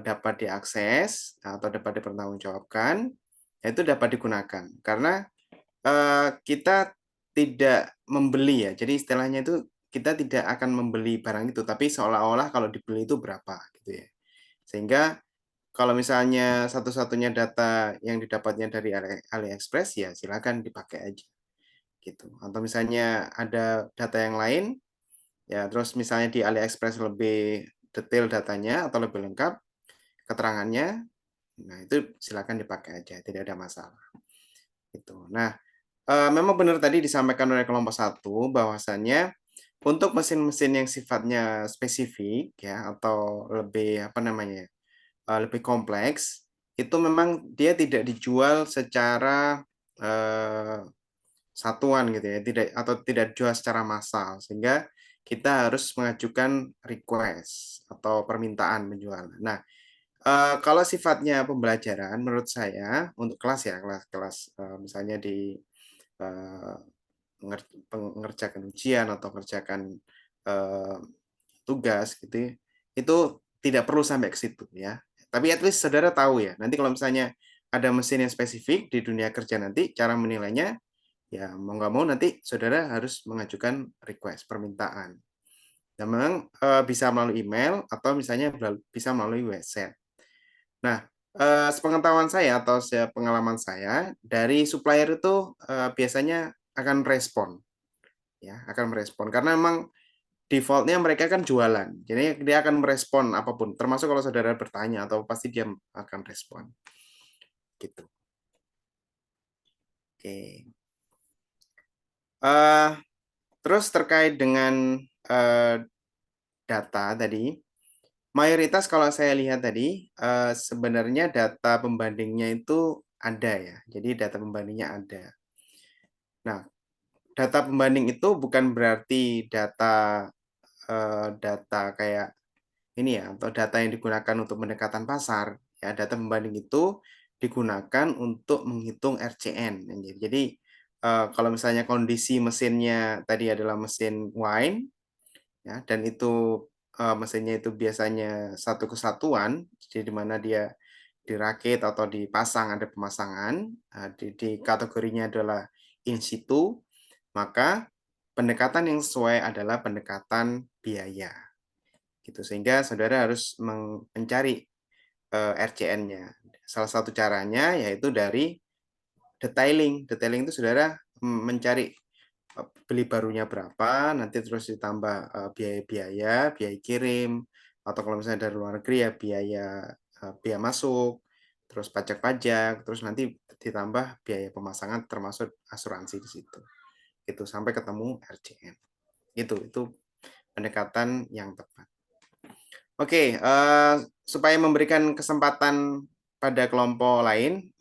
dapat diakses atau dapat dipertanggungjawabkan, itu dapat digunakan karena kita tidak membeli ya. Jadi istilahnya itu kita tidak akan membeli barang itu, tapi seolah-olah kalau dibeli itu berapa gitu ya. Sehingga kalau misalnya satu-satunya data yang didapatnya dari AliExpress ya silakan dipakai aja gitu. Atau misalnya ada data yang lain ya terus misalnya di AliExpress lebih detail datanya atau lebih lengkap keterangannya, nah itu silakan dipakai aja, tidak ada masalah. Gitu. Nah, memang benar tadi disampaikan oleh kelompok 1 bahwasannya untuk mesin-mesin yang sifatnya spesifik ya atau lebih apa namanya lebih kompleks itu memang dia tidak dijual secara satuan gitu ya, tidak dijual secara massal sehingga kita harus mengajukan request atau permintaan penjualan. Nah, kalau sifatnya pembelajaran menurut saya untuk kelas ya kelas misalnya di eh, mengerjakan ujian atau mengerjakan tugas gitu ya, itu tidak perlu sampai ke situ ya. Tapi at least saudara tahu ya. Nanti kalau misalnya ada mesin yang spesifik di dunia kerja nanti cara menilainya ya mau nggak mau nanti saudara harus mengajukan request permintaan. Dan memang bisa melalui email atau misalnya bisa melalui website. Nah, sepengetahuan saya atau pengalaman saya dari supplier itu biasanya akan respon ya, akan merespon karena memang defaultnya mereka kan jualan. Jadi dia akan merespon apapun, termasuk kalau saudara bertanya atau pasti dia akan respon. Gitu. Oke. Terus terkait dengan data tadi, mayoritas kalau saya lihat tadi sebenarnya data pembandingnya itu ada ya. Jadi data pembandingnya ada. Nah, data pembanding itu bukan berarti data data kayak ini ya, atau data yang digunakan untuk pendekatan pasar. Ya, data pembanding itu digunakan untuk menghitung RCN. Jadi kalau misalnya kondisi mesinnya tadi adalah mesin wine, ya, dan itu mesinnya itu biasanya satu kesatuan, jadi di mana dia dirakit atau dipasang ada pemasangan, di kategorinya adalah in situ, maka pendekatan yang sesuai adalah pendekatan biaya. Gitu. Sehingga saudara harus mencari RCN-nya. Salah satu caranya yaitu dari detailing. Detailing itu saudara mencari beli barunya berapa, nanti terus ditambah biaya-biaya, biaya kirim, atau kalau misalnya dari luar negeri ya biaya masuk, terus pajak-pajak, terus nanti ditambah biaya pemasangan termasuk asuransi di situ. Itu sampai ketemu RCN. Itu pendekatan yang tepat. Oke, supaya memberikan kesempatan pada kelompok lain,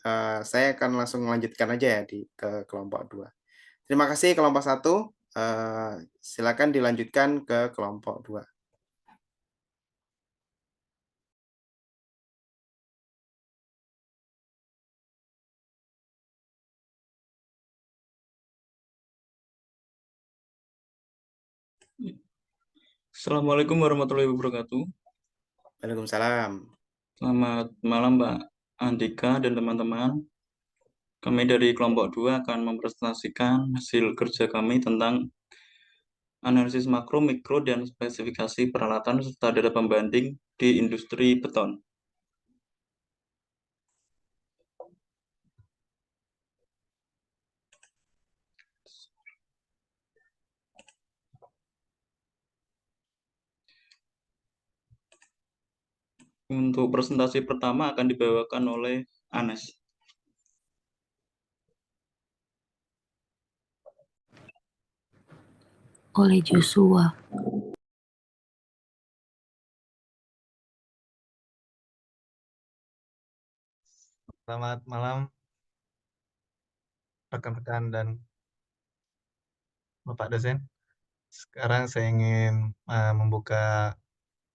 saya akan langsung melanjutkan aja ya ke kelompok 2. Terima kasih kelompok 1. Silakan dilanjutkan ke kelompok 2. Assalamualaikum warahmatullahi wabarakatuh. Waalaikumsalam. Selamat malam Mbak Andika dan teman-teman. Kami dari kelompok 2 akan mempresentasikan hasil kerja kami tentang analisis makro, mikro, dan spesifikasi peralatan serta data pembanding di industri beton. Untuk presentasi pertama akan dibawakan oleh Anes. Oleh Joshua. Selamat malam rekan-rekan dan Bapak dosen. Sekarang saya ingin membuka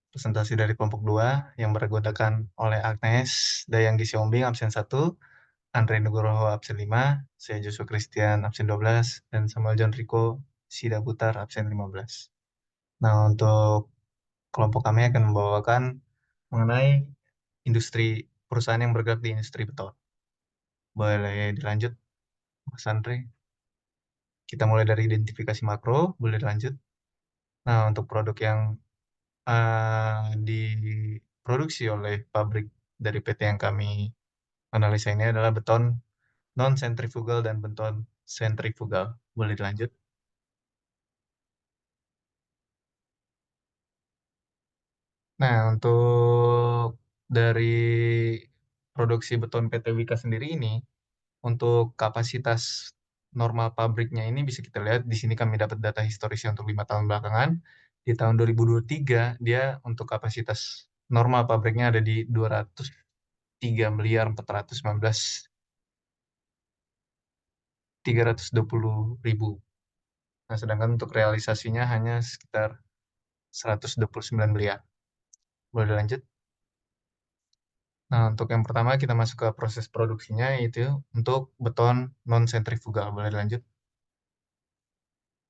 presentasi dari kelompok 2 yang beranggotakan oleh Agnes Dayang Gisiombing absen 1, Andre Nugroho absen 5, saya Joshua Christian absen 12, dan Samuel John Rico Sida Putar absen 15. Nah, untuk kelompok kami akan membawakan mengenai perusahaan yang bergerak di industri beton. Boleh dilanjut, Mas Andre? Kita mulai dari identifikasi makro, boleh dilanjut. Nah, untuk produk yang diproduksi oleh pabrik dari PT yang kami analisa ini adalah beton non-sentrifugal dan beton sentrifugal. Boleh dilanjut. Nah, untuk dari produksi beton PT Wika sendiri ini, untuk kapasitas normal pabriknya ini bisa kita lihat di sini kami dapat data historisnya untuk 5 tahun belakangan. Di tahun 2023 dia untuk kapasitas normal pabriknya ada di 203.320.000. Nah, sedangkan untuk realisasinya hanya sekitar 129 miliar. Boleh lanjut? Nah, untuk yang pertama kita masuk ke proses produksinya, yaitu untuk beton non-sentrifugal. Boleh lanjut?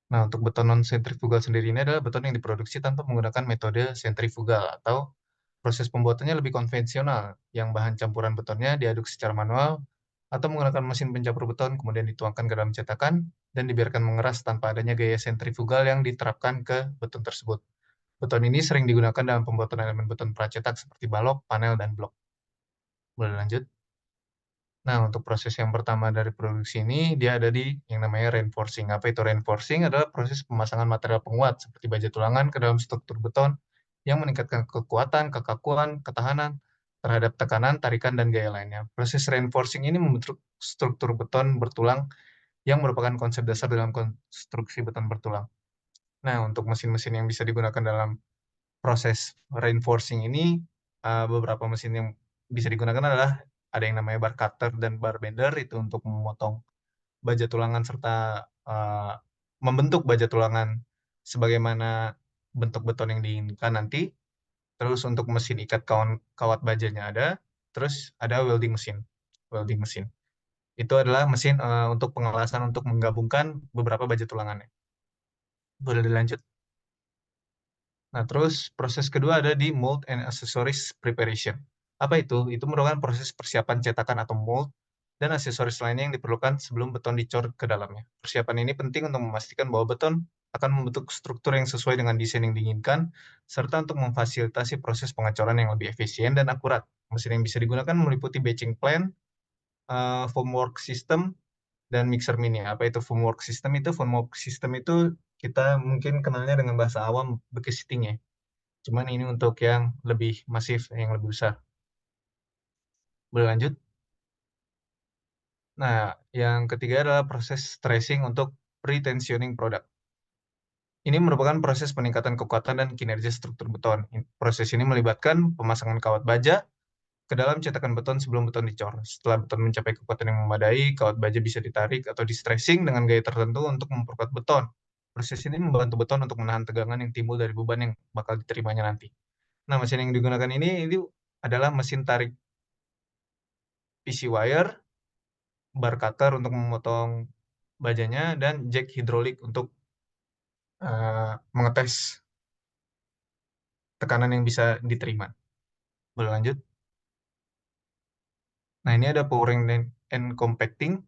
Nah, untuk beton non-sentrifugal sendiri ini adalah beton yang diproduksi tanpa menggunakan metode sentrifugal atau proses pembuatannya lebih konvensional, yang bahan campuran betonnya diaduk secara manual atau menggunakan mesin pencampur beton kemudian dituangkan ke dalam cetakan dan dibiarkan mengeras tanpa adanya gaya sentrifugal yang diterapkan ke beton tersebut. Beton ini sering digunakan dalam pembuatan elemen beton pracetak seperti balok, panel, dan blok. Boleh lanjut? Nah, untuk proses yang pertama dari produksi ini, dia ada di yang namanya reinforcing. Apa itu reinforcing? Adalah proses pemasangan material penguat seperti baja tulangan ke dalam struktur beton yang meningkatkan kekuatan, kekakuan, ketahanan terhadap tekanan, tarikan, dan gaya lainnya. Proses reinforcing ini membentuk struktur beton bertulang yang merupakan konsep dasar dalam konstruksi beton bertulang. Nah, untuk mesin-mesin yang bisa digunakan dalam proses reinforcing ini, beberapa mesin yang bisa digunakan adalah ada yang namanya bar cutter dan bar bender, itu untuk memotong baja tulangan serta membentuk baja tulangan sebagaimana bentuk beton yang diinginkan nanti. Terus untuk mesin ikat kawat bajanya ada. Terus ada welding mesin. Welding mesin. Itu adalah mesin untuk pengelasan untuk menggabungkan beberapa baja tulangannya. Boleh dilanjut? Nah, terus proses kedua ada di mold and accessories preparation. Apa itu? Itu merupakan proses persiapan cetakan atau mold dan aksesoris lainnya yang diperlukan sebelum beton dicor ke dalamnya. Persiapan ini penting untuk memastikan bahwa beton akan membentuk struktur yang sesuai dengan desain yang diinginkan, serta untuk memfasilitasi proses pengecoran yang lebih efisien dan akurat. Mesin yang bisa digunakan meliputi batching plant, formwork system, dan mixer mini. Apa itu formwork system? Formwork system itu kita mungkin kenalnya dengan bahasa awam bucketing ya. Cuman ini untuk yang lebih masif, yang lebih besar. Boleh lanjut? Nah, yang ketiga adalah proses tracing untuk pre-tensioning produk. Ini merupakan proses peningkatan kekuatan dan kinerja struktur beton. Proses ini melibatkan pemasangan kawat baja ke dalam cetakan beton sebelum beton dicor. Setelah beton mencapai kekuatan yang memadai, kawat baja bisa ditarik atau di-stressing dengan gaya tertentu untuk memperkuat beton. Proses ini membantu beton untuk menahan tegangan yang timbul dari beban yang bakal diterimanya nanti. Nah, mesin yang digunakan ini adalah mesin tarik PC wire, bar cutter untuk memotong bajanya, dan jack hidrolik untuk mengetes tekanan yang bisa diterima. Boleh lanjut? Nah, ini ada pouring and compacting.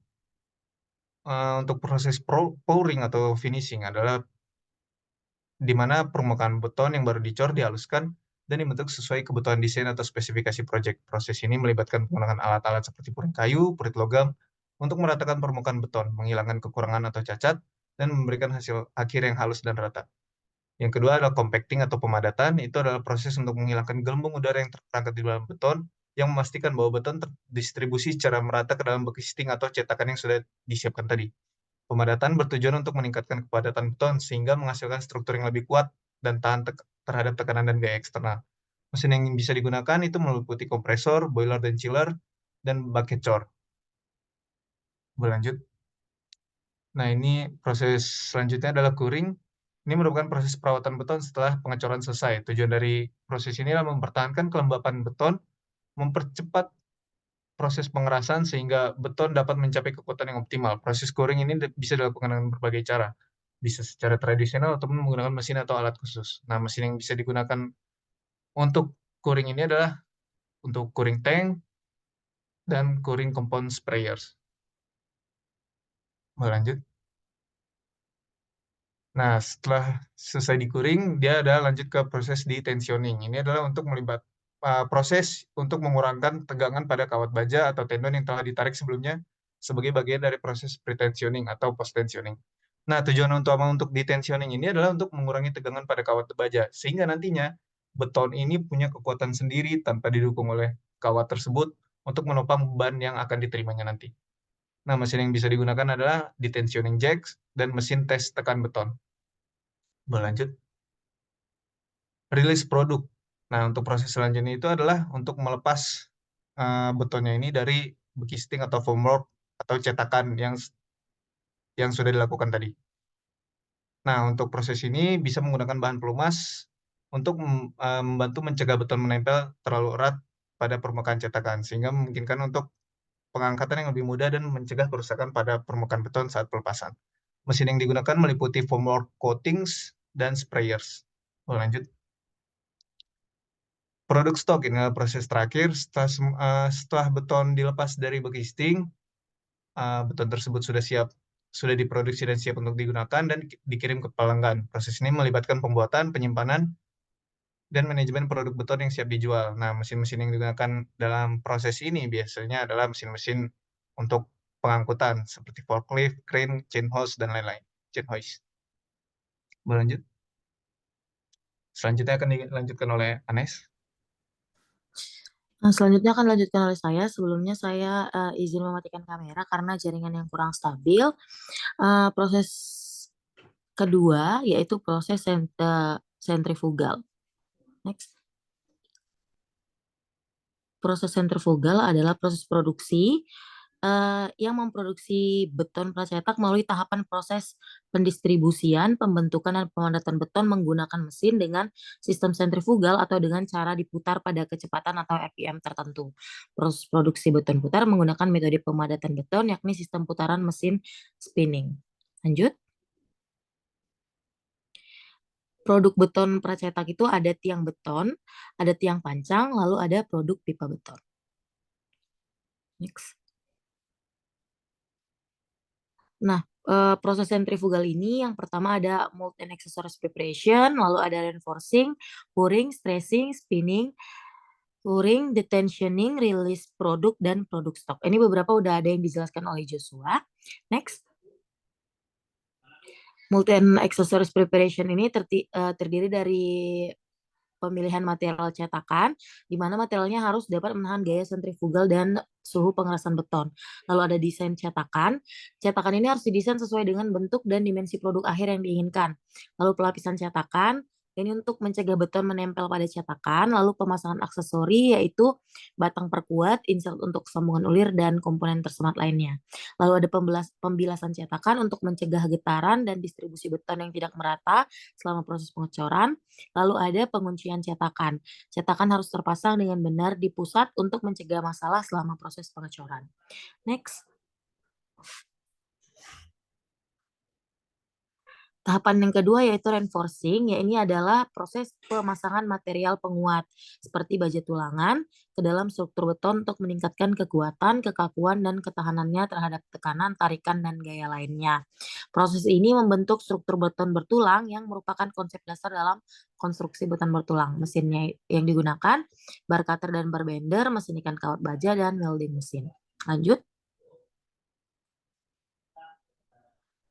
Untuk proses pouring atau finishing adalah di mana permukaan beton yang baru dicor dihaluskan dan dibentuk sesuai kebutuhan desain atau spesifikasi proyek. Proses ini melibatkan penggunaan alat-alat seperti puring kayu, purit logam, untuk meratakan permukaan beton, menghilangkan kekurangan atau cacat, dan memberikan hasil akhir yang halus dan rata. Yang kedua adalah compacting atau pemadatan. Itu adalah proses untuk menghilangkan gelembung udara yang terperangkap di dalam beton, yang memastikan bahwa beton terdistribusi secara merata ke dalam casing atau cetakan yang sudah disiapkan tadi. Pemadatan bertujuan untuk meningkatkan kepadatan beton sehingga menghasilkan struktur yang lebih kuat dan tahan terhadap tekanan dan gaya eksternal. Mesin yang bisa digunakan itu meliputi kompresor, boiler dan chiller, dan bucket chore. Berlanjut. Nah, ini proses selanjutnya adalah curing. Ini merupakan proses perawatan beton setelah pengecoran selesai. Tujuan dari proses ini adalah mempertahankan kelembapan beton, mempercepat proses pengerasan sehingga beton dapat mencapai kekuatan yang optimal. Proses curing ini bisa dilakukan dengan berbagai cara. Bisa secara tradisional ataupun menggunakan mesin atau alat khusus. Nah, mesin yang bisa digunakan untuk curing ini adalah untuk curing tank dan curing compound sprayers. Lanjut. Nah, setelah selesai di-curing, dia ada lanjut ke proses detensioning. Ini adalah untuk proses untuk mengurangkan tegangan pada kawat baja atau tendon yang telah ditarik sebelumnya sebagai bagian dari proses pre-tensioning atau post-tensioning. Nah, tujuan utama untuk detensioning ini adalah untuk mengurangi tegangan pada kawat baja, sehingga nantinya beton ini punya kekuatan sendiri tanpa didukung oleh kawat tersebut untuk menopang beban yang akan diterimanya nanti. Nah, mesin yang bisa digunakan adalah detensioning jacks dan mesin tes tekan beton. Berlanjut. Rilis produk. Nah, untuk proses selanjutnya itu adalah untuk melepas betonnya ini dari casing atau formwork atau cetakan yang sudah dilakukan tadi. Nah, untuk proses ini bisa menggunakan bahan pelumas untuk membantu mencegah beton menempel terlalu erat pada permukaan cetakan, sehingga memungkinkan untuk pengangkatan yang lebih mudah dan mencegah kerusakan pada permukaan beton saat pelepasan. Mesin yang digunakan meliputi formwork coatings dan sprayers. Lanjut. Produk stok ini adalah proses terakhir. Setelah beton dilepas dari casing, beton tersebut sudah diproduksi dan siap untuk digunakan dan dikirim ke pelanggan. Proses ini melibatkan pembuatan, penyimpanan, dan manajemen produk beton yang siap dijual. Nah, mesin-mesin yang digunakan dalam proses ini biasanya adalah mesin-mesin untuk pengangkutan seperti forklift, crane, chain hose, dan lain-lain. Chain hoist. Berlanjut. Selanjutnya akan dilanjutkan oleh Anes. Nah, selanjutnya akan dilanjutkan oleh saya. Sebelumnya saya izin mematikan kamera karena jaringan yang kurang stabil. Proses kedua yaitu proses sentrifugal. Next. Proses sentrifugal adalah proses produksi yang memproduksi beton pracetak melalui tahapan proses pendistribusian, pembentukan, dan pemadatan beton menggunakan mesin dengan sistem sentrifugal atau dengan cara diputar pada kecepatan atau RPM tertentu. Proses produksi beton putar menggunakan metode pemadatan beton, yakni sistem putaran mesin spinning. Lanjut. Produk beton pracetak itu ada tiang beton, ada tiang pancang, lalu ada produk pipa beton. Next. Nah, proses sentrifugal ini yang pertama ada mold and accessories preparation, lalu ada reinforcing, pouring, stressing, spinning, pouring, detensioning, release produk, dan produk stok. Ini beberapa udah ada yang dijelaskan oleh Joshua. Next. Mold and accessories preparation ini terdiri dari pemilihan material cetakan, di mana materialnya harus dapat menahan gaya sentrifugal dan suhu pengerasan beton. Lalu ada desain cetakan. Cetakan ini harus didesain sesuai dengan bentuk dan dimensi produk akhir yang diinginkan. Lalu pelapisan cetakan, ini untuk mencegah beton menempel pada cetakan. Lalu pemasangan aksesori yaitu batang perkuat, insert untuk sambungan ulir, dan komponen tersemat lainnya. Lalu ada pembilasan cetakan untuk mencegah getaran dan distribusi beton yang tidak merata selama proses pengecoran. Lalu ada penguncian cetakan. Cetakan harus terpasang dengan benar di pusat untuk mencegah masalah selama proses pengecoran. Next. Tahapan yang kedua yaitu reinforcing, ini adalah proses pemasangan material penguat seperti baja tulangan ke dalam struktur beton untuk meningkatkan kekuatan, kekakuan, dan ketahanannya terhadap tekanan, tarikan, dan gaya lainnya. Proses ini membentuk struktur beton bertulang yang merupakan konsep dasar dalam konstruksi beton bertulang. Mesinnya yang digunakan bar cutter dan bar bender, mesin ikan kawat baja, dan welding mesin. Lanjut.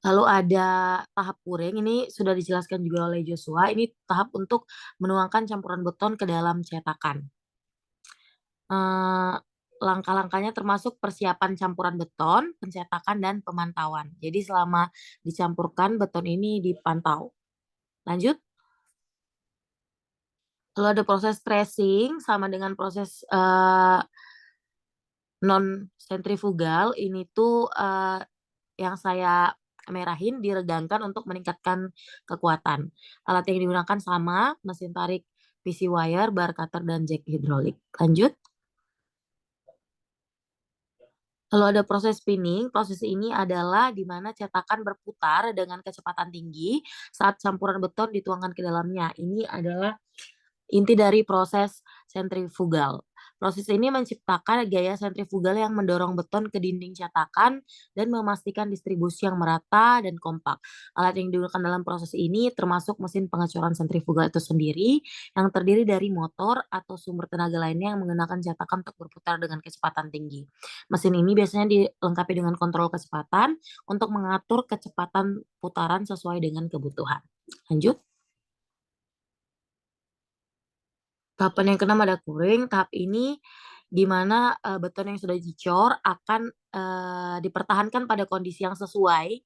Lalu ada tahap kuring, ini sudah dijelaskan juga oleh Joshua, ini tahap untuk menuangkan campuran beton ke dalam cetakan. Eh, Langkah-langkahnya termasuk persiapan campuran beton, pencetakan, dan pemantauan. Jadi selama dicampurkan, beton ini dipantau. Lanjut. Lalu ada proses tracing sama dengan proses non sentrifugal. Ini tuh yang saya merahin diregangkan untuk meningkatkan kekuatan. Alat yang digunakan sama, mesin tarik PC wire, bar cutter, dan jack hidrolik. Lanjut. Lalu ada proses spinning. Proses ini adalah di mana cetakan berputar dengan kecepatan tinggi saat campuran beton dituangkan ke dalamnya. Ini adalah inti dari proses sentrifugal. Proses ini menciptakan gaya sentrifugal yang mendorong beton ke dinding cetakan dan memastikan distribusi yang merata dan kompak. Alat yang digunakan dalam proses ini termasuk mesin pengecoran sentrifugal itu sendiri yang terdiri dari motor atau sumber tenaga lainnya yang menggunakan cetakan untuk berputar dengan kecepatan tinggi. Mesin ini biasanya dilengkapi dengan kontrol kecepatan untuk mengatur kecepatan putaran sesuai dengan kebutuhan. Lanjut. Tahapan yang keenam ada kuring. Tahap ini di mana beton yang sudah dicor akan dipertahankan pada kondisi yang sesuai,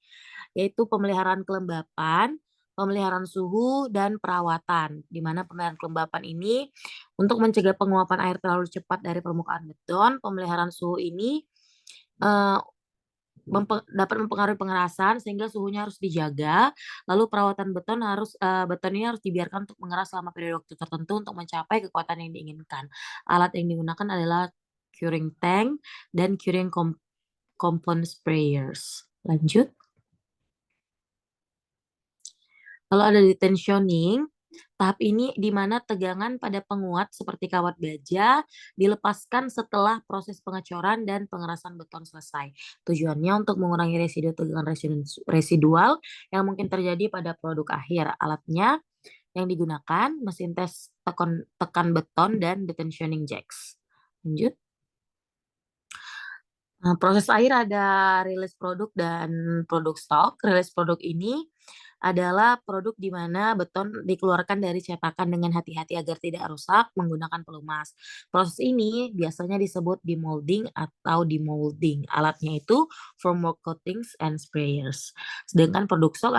yaitu pemeliharaan kelembapan, pemeliharaan suhu, dan perawatan. Di mana pemeliharaan kelembapan ini untuk mencegah penguapan air terlalu cepat dari permukaan beton. Pemeliharaan suhu ini dapat mempengaruhi pengerasan sehingga suhunya harus dijaga. Lalu perawatan beton ini harus dibiarkan untuk mengeras selama periode waktu tertentu untuk mencapai kekuatan yang diinginkan. Alat yang digunakan adalah curing tank dan curing compound sprayers. Lanjut. Lalu ada detensioning. Tahap ini di mana tegangan pada penguat seperti kawat baja dilepaskan setelah proses pengecoran dan pengerasan beton selesai. Tujuannya untuk mengurangi residu tegangan residual yang mungkin terjadi pada produk akhir. Alatnya yang digunakan mesin tes tekan beton dan detensioning jacks. Lanjut. Nah, proses akhir ada rilis produk dan produk stok. Rilis produk ini adalah produk di mana beton dikeluarkan dari cetakan dengan hati-hati agar tidak rusak menggunakan pelumas. Proses ini biasanya disebut demolding atau demolding. Alatnya itu formwork coatings and sprayers. Sedangkan produk stok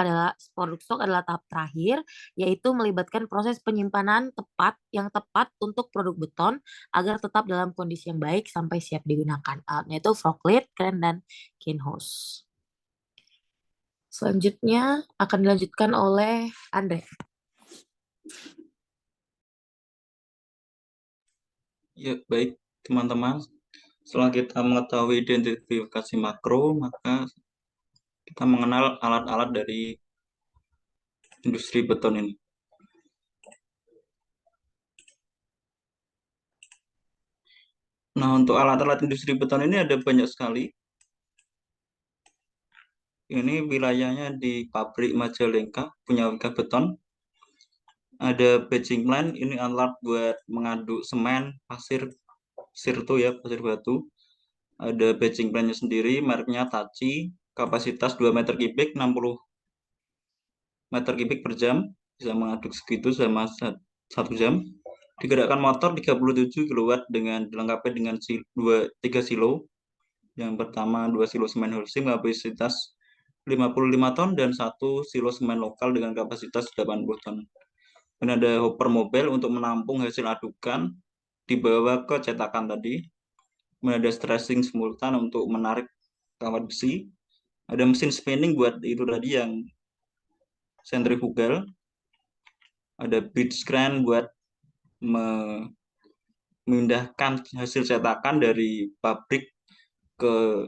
adalah tahap terakhir, yaitu melibatkan proses penyimpanan yang tepat untuk produk beton agar tetap dalam kondisi yang baik sampai siap digunakan. Alatnya itu forklift, crane, dan cane hose. Selanjutnya akan dilanjutkan oleh Andre. Ya, baik teman-teman. Setelah kita mengetahui identifikasi makro, maka kita mengenal alat-alat dari industri beton ini. Nah, untuk alat-alat industri beton ini ada banyak sekali. Ini wilayahnya di pabrik Majalengka, punya Wika Beton. Ada batching plant, ini alat buat mengaduk semen, pasir tuh ya, pasir batu. Ada batching plantnya sendiri, mereknya Tachi, kapasitas 2 meter kubik, 60 meter kubik per jam, bisa mengaduk segitu selama 1 jam. Digerakkan motor 37 kW dengan dilengkapi dengan 3 silo. Yang pertama 2 silo semen Holcim kapasitas 55 ton dan 1 silo semen lokal dengan kapasitas 80 ton. Dan ada hopper mobile untuk menampung hasil adukan dibawa ke cetakan tadi. Kemudian ada stressing simultan untuk menarik kawat besi. Ada mesin spinning buat itu tadi yang sentrifugal. Ada bridge crane buat memindahkan hasil cetakan dari pabrik ke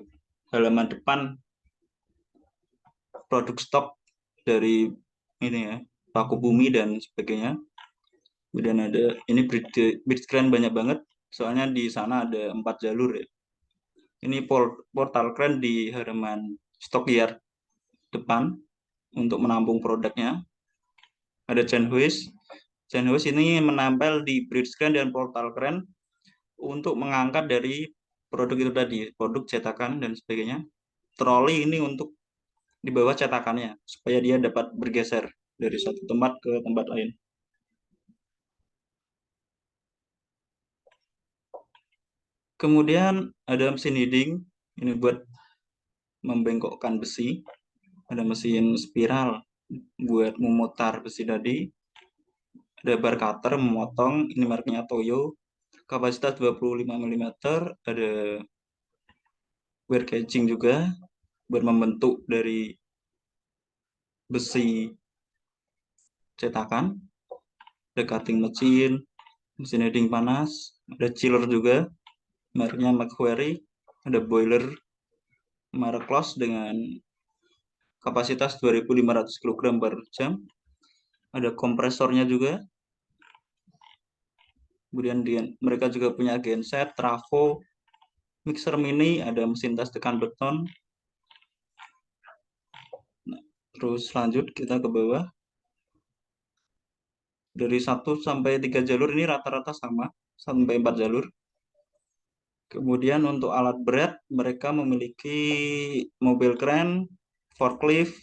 halaman depan produk stok dari ini ya, paku bumi dan sebagainya. Kemudian ada ini bridge crane banyak banget, soalnya di sana ada 4 jalur ya. Ini portal crane di halaman stockyard depan untuk menampung produknya. Ada chain hoist. Chain hoist ini menempel di bridge crane dan portal crane untuk mengangkat dari produk itu tadi, produk cetakan dan sebagainya. Troli ini untuk di bawah cetakannya supaya dia dapat bergeser dari satu tempat ke tempat lain. Kemudian ada mesin heading, ini buat membengkokkan besi. Ada mesin spiral buat memutar besi tadi. Ada bar cutter memotong, ini mereknya Toyo. Kapasitas 25 mm, ada wire catching juga buat membentuk dari besi cetakan. Ada cutting mesin heading panas, ada chiller juga, mereknya Macquarie, ada boiler merek Close dengan kapasitas 2.500 kg per jam, ada kompresornya juga. Kemudian mereka juga punya genset, trafo, mixer mini, ada mesin tes tekan beton. Nah, terus lanjut kita ke bawah. Dari 1 sampai 3 jalur ini rata-rata sama, sampai 4 jalur. Kemudian untuk alat berat, mereka memiliki mobil kren, forklift,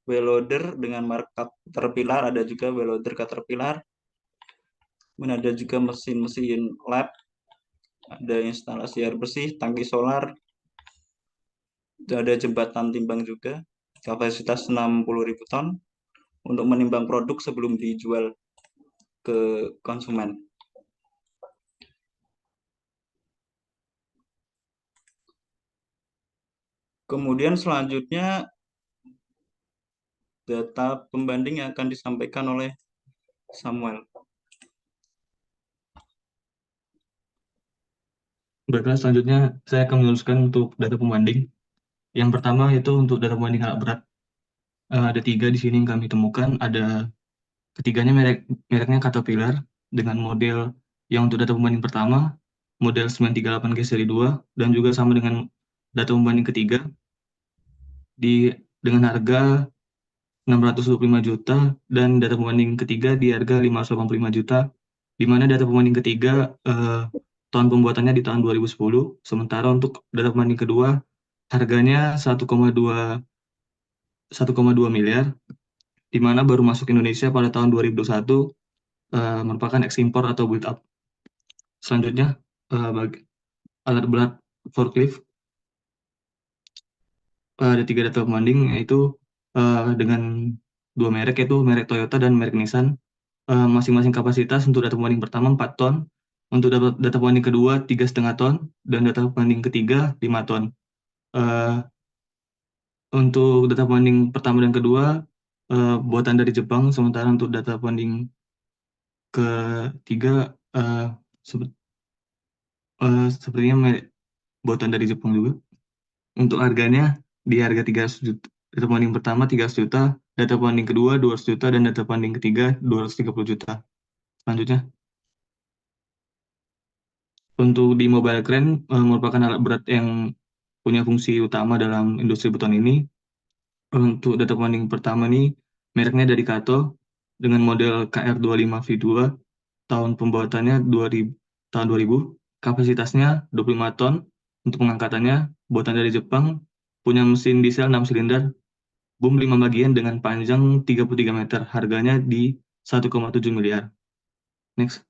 wheel loader dengan merek Caterpillar, ada juga wheel loader Caterpillar. Kemudian ada juga mesin-mesin lab, ada instalasi air bersih, tangki solar, ada jembatan timbang juga, kapasitas 60.000 ton untuk menimbang produk sebelum dijual ke konsumen. Kemudian selanjutnya data pembanding yang akan disampaikan oleh Samuel. Baiklah, selanjutnya saya akan menuliskan untuk data pembanding. Yang pertama itu untuk data pembanding alat berat. Ada 3 di sini yang kami temukan. Ada ketiganya mereknya Caterpillar dengan model yang untuk data pembanding pertama, model 938G seri 2, dan juga sama dengan data pembanding ketiga dengan harga 625 juta dan data pembanding ketiga di harga 585 juta, di mana data pembanding ketiga tahun pembuatannya di tahun 2010, sementara untuk data pembanding kedua harganya 1,2 miliar, di mana baru masuk Indonesia pada tahun 2021, merupakan ekspor atau build up. Selanjutnya, bagi alat berat forklift, ada 3 data pembanding, yaitu dengan 2 merek, yaitu merek Toyota dan merek Nissan. Masing-masing kapasitas untuk data pembanding pertama 4 ton, untuk data pembanding kedua 3,5 ton, dan data pembanding ketiga 5 ton. Untuk data pembanding pertama dan kedua buatan dari Jepang, sementara untuk data pembanding ketiga sepertinya buatan dari Jepang juga. Untuk harganya di harga 300 juta. Data pembanding pertama 300 juta, data pembanding kedua 200 juta, dan data pembanding ketiga 230 juta. Selanjutnya, untuk di mobile crane merupakan alat berat yang punya fungsi utama dalam industri beton ini. Untuk data pembanding pertama ini mereknya dari Kato dengan model KR25V2, tahun pembuatannya tahun 2000, kapasitasnya 25 ton. Untuk pengangkatannya buatan dari Jepang, punya mesin diesel 6 silinder, boom 5 bagian dengan panjang 33 meter, harganya di 1,7 miliar. Next.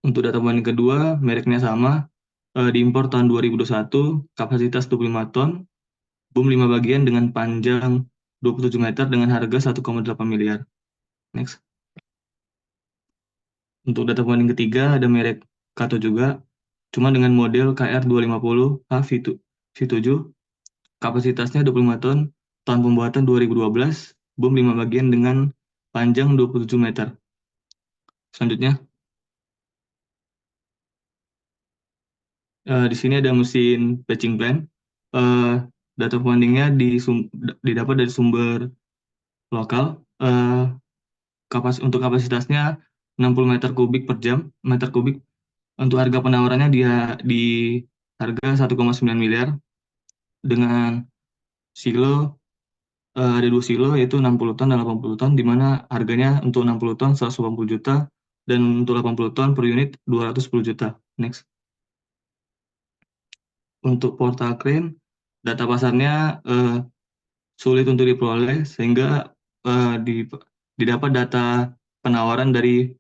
Untuk data pembanding kedua, mereknya sama, diimpor tahun 2021, kapasitas 25 ton, boom 5 bagian dengan panjang 27 meter dengan harga 1,8 miliar. Next. Untuk data pembanding ketiga ada merek Kato juga, cuma dengan model KR250H V7, kapasitasnya 25 ton, tahun pembuatan 2012, boom 5 bagian dengan panjang 27 meter. Selanjutnya, di sini ada mesin patching plant. Data pembandingnya didapat dari sumber lokal. Untuk kapasitasnya 60 meter kubik per jam, meter kubik. Untuk harga penawarannya dia di harga 1,9 miliar dengan silo, ada 2 silo yaitu 60 ton dan 80 ton, di mana harganya untuk 60 ton 180 juta dan untuk 80 ton per unit 210 juta. Next. Untuk portal crane data pasarnya sulit untuk diperoleh sehingga didapat data penawaran dari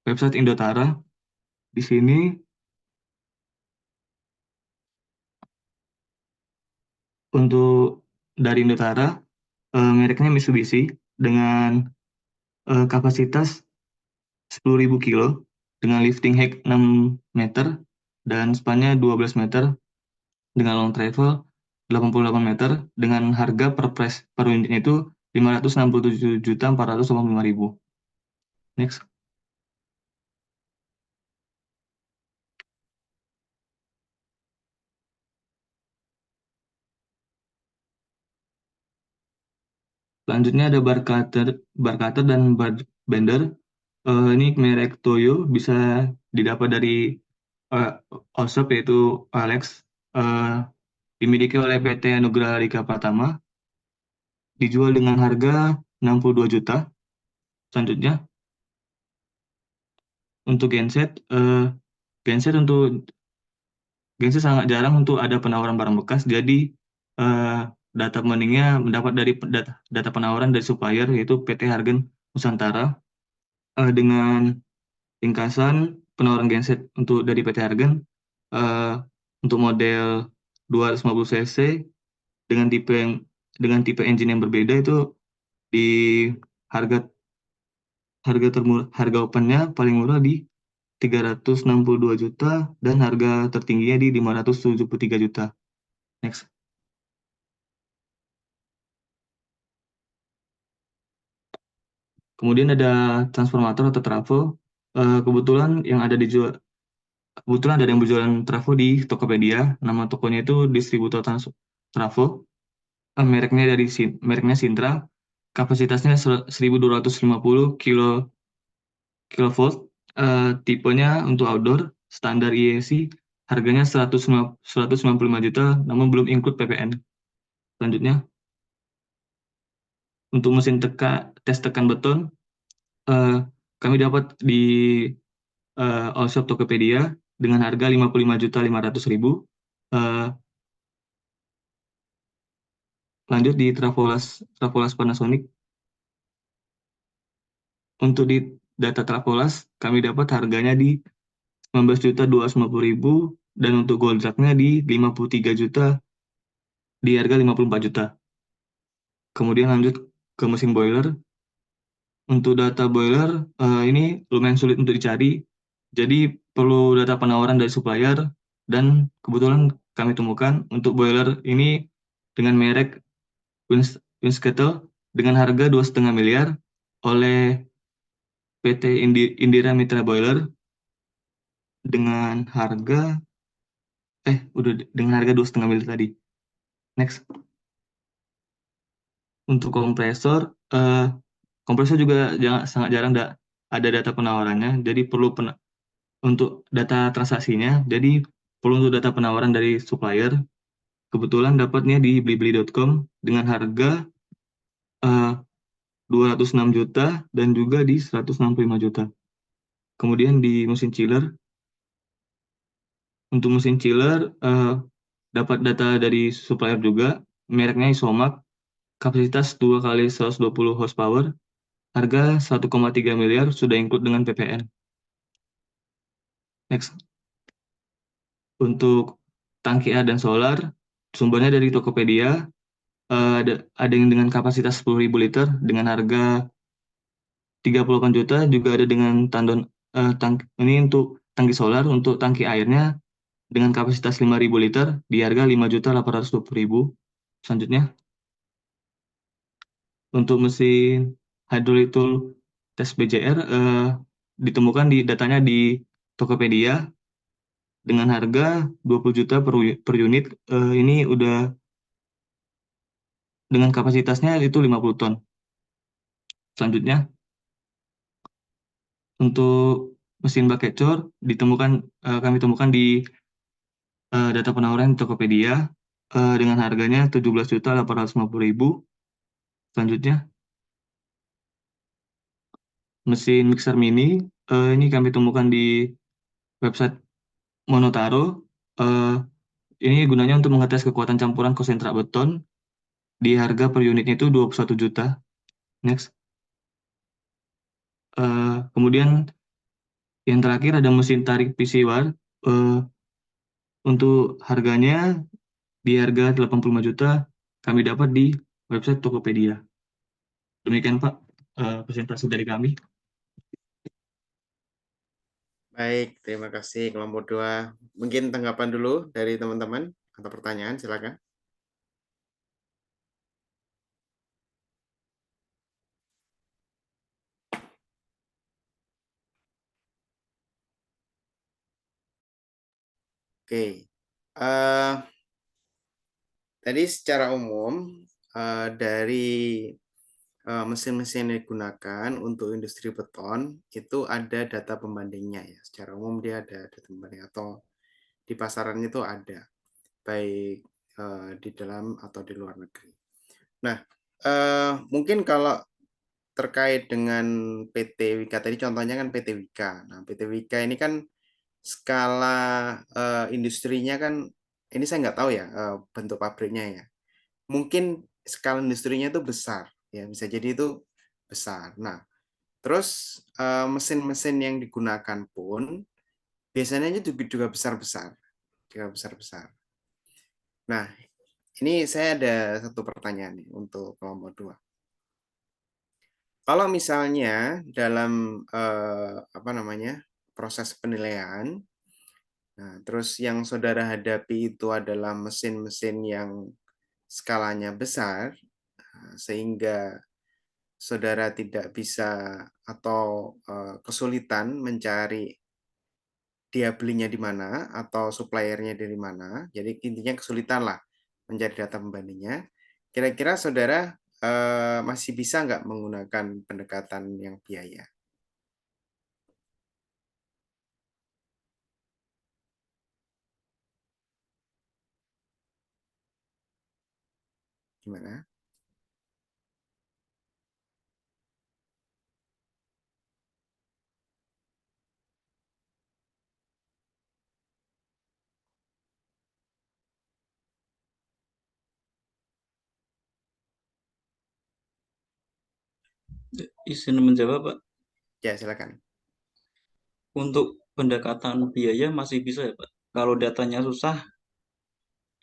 website Indotara. Di sini untuk dari Indotara mereknya Mitsubishi dengan kapasitas 10.000 kilo dengan lifting height 6 meter dan spannya 12 meter dengan long travel 88 meter dengan harga per unitnya itu 567.485.000. Next. Selanjutnya ada bar cutter dan bar bender. Ini merek Toyo bisa didapat dari all shop yaitu Alex. Dimiliki oleh PT Anugrah Rika Pratama. Dijual dengan harga 62 juta. Selanjutnya untuk genset sangat jarang untuk ada penawaran barang bekas. Jadi data pendingnya mendapat dari data penawaran dari supplier yaitu PT Hargen Nusantara dengan ringkasan penawaran genset untuk dari PT Hargen untuk model 250 cc dengan tipe engine yang berbeda itu di harga opennya paling murah di 362 juta dan harga tertingginya di 573 juta. Next. Kemudian ada transformator atau trafo. Kebetulan ada yang berjualan trafo di Tokopedia. Nama tokonya itu distributor trafo. Mereknya Sintra. Kapasitasnya 1250 kilovolt. Tipenya untuk outdoor standar IEC. Harganya 195 juta, namun belum include PPN. Selanjutnya, untuk mesin tes tekan beton, kami dapat di all shop Tokopedia dengan harga 55.500.000. Lanjut di Trafolas Panasonic. Untuk di data Trafolas, kami dapat harganya di 19.250.000 dan untuk gold tracknya di 53 juta di harga 54 juta. Kemudian lanjut ke mesin boiler. Untuk data boiler ini lumayan sulit untuk dicari, jadi perlu data penawaran dari supplier dan kebetulan kami temukan untuk boiler ini dengan merek Winskettle dengan harga 2,5 miliar oleh PT Indira Mitra Boiler dengan harga 2,5 miliar tadi. Next. Untuk kompresor juga sangat jarang ada data penawarannya, jadi perlu untuk data transaksinya, jadi perlu untuk data penawaran dari supplier. Kebetulan dapatnya di blibli.com dengan harga 206 juta dan juga di 165 juta. Kemudian di mesin chiller, untuk mesin chiller dapat data dari supplier juga, mereknya Isomax, kapasitas 2 kali 120 horsepower, harga 1,3 miliar sudah include dengan PPN. Next. Untuk tangki air dan solar, sumbernya dari Tokopedia, ada yang dengan kapasitas 10.000 liter dengan harga 38 juta, juga ada dengan tandon ini untuk tangki solar, untuk tangki airnya dengan kapasitas 5.000 liter di harga 5.820.000. Selanjutnya, untuk mesin hydraulic tool tes BJR ditemukan datanya di Tokopedia dengan harga 20 juta per unit. Ini udah dengan kapasitasnya itu 50 ton. Selanjutnya, untuk mesin bucket cor kami temukan di data penawaran Tokopedia dengan harganya 17.850.000. Selanjutnya, mesin mixer mini ini kami temukan di website Monotaro Ini gunanya untuk mengetes kekuatan campuran konsentrat beton di harga per unitnya itu 21 juta. Next. Kemudian yang terakhir ada mesin tarik PC War. Untuk harganya di harga 85 juta kami dapat di website Tokopedia. Demikian Pak presentasi dari kami. Baik, terima kasih kelompok 2. Mungkin tanggapan dulu dari teman-teman atau pertanyaan, silakan. Oke. Tadi secara umum dari mesin-mesin yang digunakan untuk industri beton itu ada data pembandingnya ya. Secara umum dia ada data pembanding atau di pasaran itu ada, baik di dalam atau di luar negeri. Nah, mungkin kalau terkait dengan PT Wika tadi contohnya kan PT Wika. Nah, PT Wika ini kan skala industrinya kan ini saya nggak tahu ya bentuk pabriknya ya. Mungkin skala industrinya itu besar ya, bisa jadi itu besar. Nah, terus mesin-mesin yang digunakan pun biasanya juga besar-besar, juga besar-besar. Nah, ini saya ada satu pertanyaan nih untuk kelompok 2. Kalau misalnya dalam proses penilaian, nah, terus yang saudara hadapi itu adalah mesin-mesin yang skalanya besar, sehingga saudara tidak bisa atau kesulitan mencari dia belinya di mana atau suppliernya dari mana. Jadi intinya kesulitan lah mencari data pembandingnya. Kira-kira saudara masih bisa nggak menggunakan pendekatan yang biaya? Gimana? Izin menjawab, Pak. Ya, silakan. Untuk pendekatan biaya masih bisa ya, Pak. Kalau datanya susah,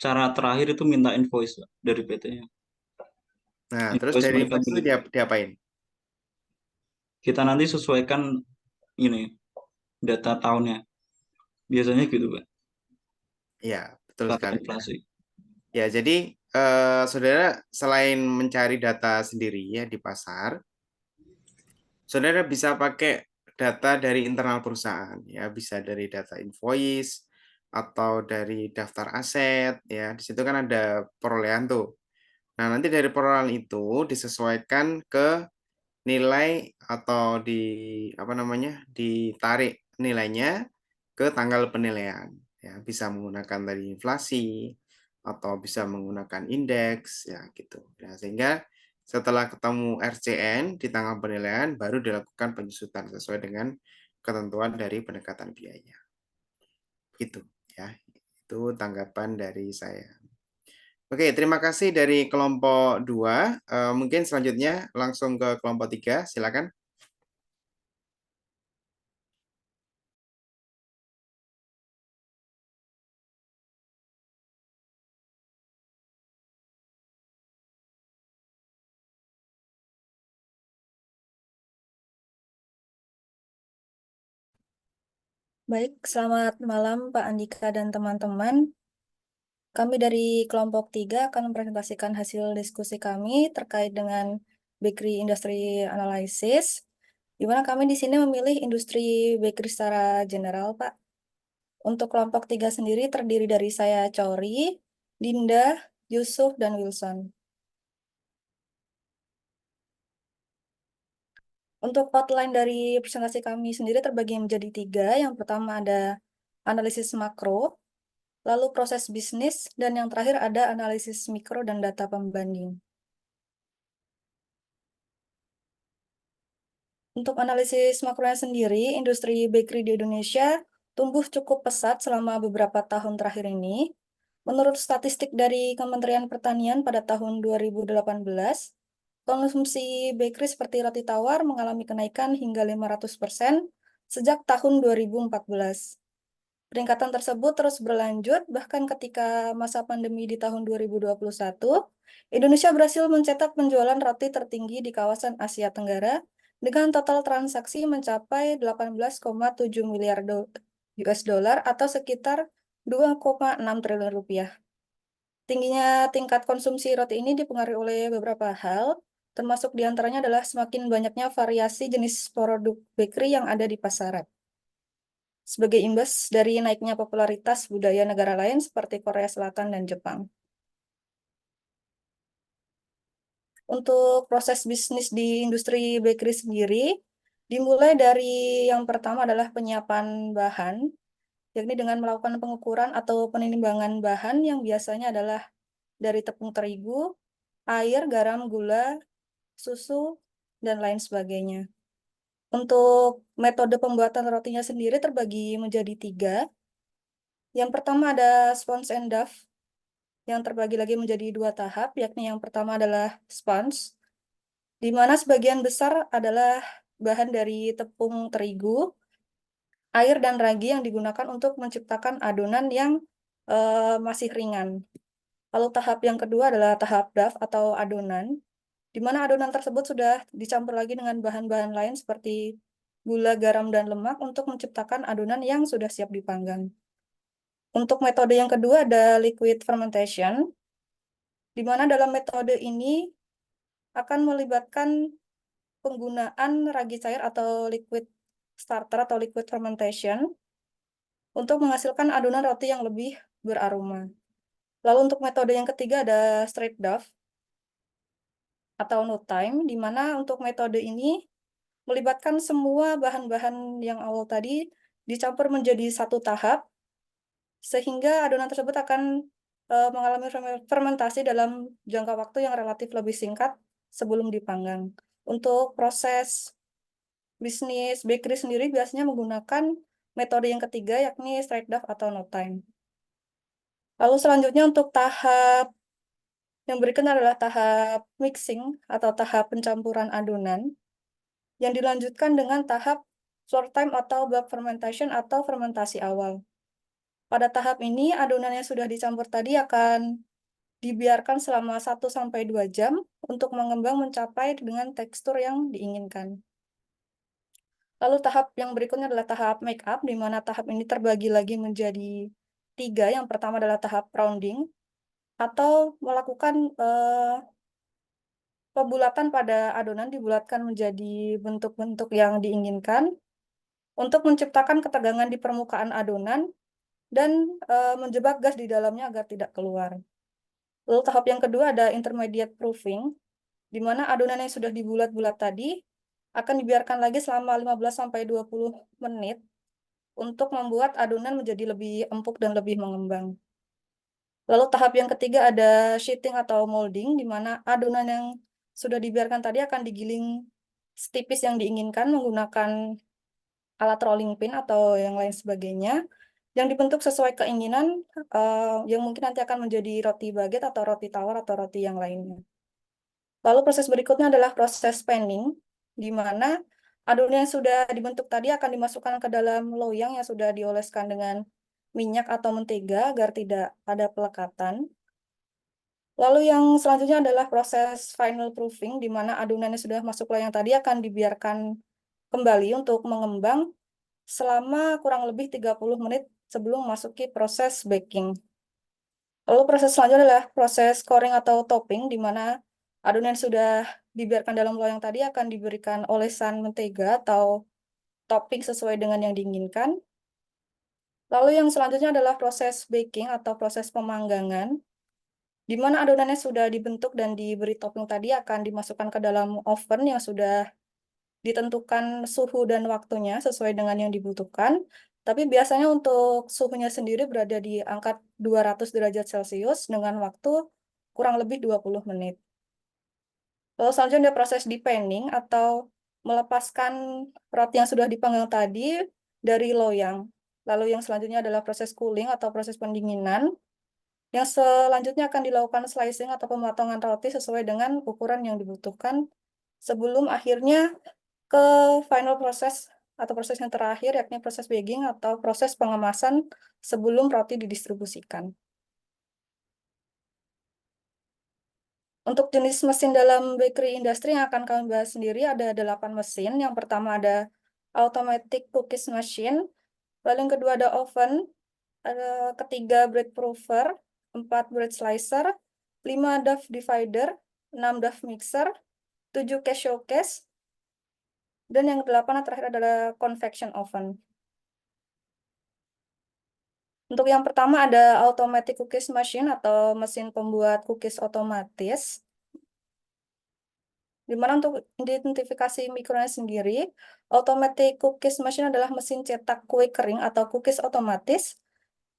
cara terakhir itu minta invoice, Pak, dari PT-nya. Nah, terus Invoice dari mereka invoice itu beli. diapain? Kita nanti sesuaikan ini data tahunnya. Biasanya gitu, Pak. Ya, betul Pakai sekali. inflasi. Ya, jadi saudara selain mencari data sendiri ya di pasar, saudara bisa pakai data dari internal perusahaan ya, bisa dari data invoice atau dari daftar aset ya. Di situ kan ada perolehan tuh. Nah, nanti dari perolehan itu disesuaikan ke nilai atau ditarik nilainya ke tanggal penilaian ya, bisa menggunakan dari inflasi atau bisa menggunakan indeks ya gitu. Ya, sehingga setelah ketemu RCN di tanggal penilaian baru dilakukan penyusutan sesuai dengan ketentuan dari pendekatan biaya. Itu ya. Itu tanggapan dari saya. Oke, terima kasih dari kelompok 2. Mungkin selanjutnya langsung ke kelompok 3, silakan. Baik, selamat malam Pak Andika dan teman-teman. Kami dari kelompok 3 akan mempresentasikan hasil diskusi kami terkait dengan bakery industry analysis, di mana kami di sini memilih industri bakery secara general, Pak. Untuk kelompok 3 sendiri terdiri dari saya, Cori, Dinda, Yusuf, dan Wilson. Untuk outline dari presentasi kami sendiri terbagi menjadi 3. Yang pertama ada analisis makro, lalu proses bisnis, dan yang terakhir ada analisis mikro dan data pembanding. Untuk analisis makronya sendiri, industri bakery di Indonesia tumbuh cukup pesat selama beberapa tahun terakhir ini. Menurut statistik dari Kementerian Pertanian pada tahun 2018, konsumsi bakery seperti roti tawar mengalami kenaikan hingga 500% sejak tahun 2014. Peningkatan tersebut terus berlanjut, bahkan ketika masa pandemi di tahun 2021, Indonesia berhasil mencetak penjualan roti tertinggi di kawasan Asia Tenggara dengan total transaksi mencapai 18,7 miliar US dollar atau sekitar 2,6 triliun rupiah. Tingginya tingkat konsumsi roti ini dipengaruhi oleh beberapa hal, termasuk diantaranya adalah semakin banyaknya variasi jenis produk bakery yang ada di pasaran. Sebagai imbas dari naiknya popularitas budaya negara lain seperti Korea Selatan dan Jepang. Untuk proses bisnis di industri bakery sendiri, dimulai dari yang pertama adalah penyiapan bahan, yakni dengan melakukan pengukuran atau penimbangan bahan yang biasanya adalah dari tepung terigu, air, garam, gula, susu, dan lain sebagainya. Untuk metode pembuatan rotinya sendiri terbagi menjadi 3. Yang pertama ada sponge and dough, yang terbagi lagi menjadi 2 tahap, yakni yang pertama adalah sponge, di mana sebagian besar adalah bahan dari tepung terigu, air, dan ragi yang digunakan untuk menciptakan adonan yang masih ringan. Lalu tahap yang kedua adalah tahap dough atau adonan, di mana adonan tersebut sudah dicampur lagi dengan bahan-bahan lain seperti gula, garam, dan lemak untuk menciptakan adonan yang sudah siap dipanggang. Untuk metode yang kedua ada liquid fermentation, di mana dalam metode ini akan melibatkan penggunaan ragi cair atau liquid starter atau liquid fermentation untuk menghasilkan adonan roti yang lebih beraroma. Lalu untuk metode yang ketiga ada straight dough atau no time, di mana untuk metode ini melibatkan semua bahan-bahan yang awal tadi dicampur menjadi satu tahap, sehingga adonan tersebut akan mengalami fermentasi dalam jangka waktu yang relatif lebih singkat sebelum dipanggang. Untuk proses bisnis bakery sendiri biasanya menggunakan metode yang ketiga, yakni straight dough atau no time. Lalu selanjutnya untuk tahap yang berikutnya adalah tahap mixing atau tahap pencampuran adonan, yang dilanjutkan dengan tahap floor time atau bulk fermentation atau fermentasi awal. Pada tahap ini, adonan yang sudah dicampur tadi akan dibiarkan selama 1-2 jam untuk mengembang mencapai dengan tekstur yang diinginkan. Lalu tahap yang berikutnya adalah tahap make up, di mana tahap ini terbagi lagi menjadi 3. Yang pertama adalah tahap rounding, atau melakukan pembulatan pada adonan, dibulatkan menjadi bentuk-bentuk yang diinginkan untuk menciptakan ketegangan di permukaan adonan dan menjebak gas di dalamnya agar tidak keluar. Lalu tahap yang kedua ada intermediate proofing, di mana adonan yang sudah dibulat-bulat tadi akan dibiarkan lagi selama 15-20 menit untuk membuat adonan menjadi lebih empuk dan lebih mengembang. Lalu tahap yang ketiga ada sheeting atau molding, di mana adonan yang sudah dibiarkan tadi akan digiling setipis yang diinginkan menggunakan alat rolling pin atau yang lain sebagainya, yang dibentuk sesuai keinginan, yang mungkin nanti akan menjadi roti baguette atau roti tawar atau roti yang lainnya. Lalu proses berikutnya adalah proses panning, di mana adonan yang sudah dibentuk tadi akan dimasukkan ke dalam loyang yang sudah dioleskan dengan minyak atau mentega agar tidak ada pelekatan. Lalu yang selanjutnya adalah proses final proofing, di mana adonan yang sudah masuk loyang tadi akan dibiarkan kembali untuk mengembang selama kurang lebih 30 menit sebelum memasuki proses baking. Lalu proses selanjutnya adalah proses scoring atau topping, di mana adonan yang sudah dibiarkan dalam loyang tadi akan diberikan olesan mentega atau topping sesuai dengan yang diinginkan. Lalu yang selanjutnya adalah proses baking atau proses pemanggangan, di mana adonannya sudah dibentuk dan diberi topping tadi akan dimasukkan ke dalam oven yang sudah ditentukan suhu dan waktunya sesuai dengan yang dibutuhkan. Tapi biasanya untuk suhunya sendiri berada di angka 200 derajat Celcius dengan waktu kurang lebih 20 menit. Lalu selanjutnya ada proses depanning atau melepaskan roti yang sudah dipanggang tadi dari loyang. Lalu yang selanjutnya adalah proses cooling atau proses pendinginan, Yang selanjutnya akan dilakukan slicing atau pemotongan roti sesuai dengan ukuran yang dibutuhkan sebelum akhirnya ke final proses atau proses yang terakhir, yakni proses bagging atau proses pengemasan sebelum roti didistribusikan. Untuk jenis mesin dalam bakery industry yang akan kami bahas sendiri ada 8 mesin. Yang pertama ada automatic cookies machine, lalu yang kedua ada oven, ada ketiga bread proofer, 4 bread slicer, 5 dough divider, 6 dough mixer, 7 cashew case, dan yang ke-8 terakhir adalah convection oven. Untuk yang pertama ada automatic cookies machine atau mesin pembuat cookies otomatis. Di mana untuk identifikasi mikronya sendiri, automatic cookies machine adalah mesin cetak kue kering atau cookies otomatis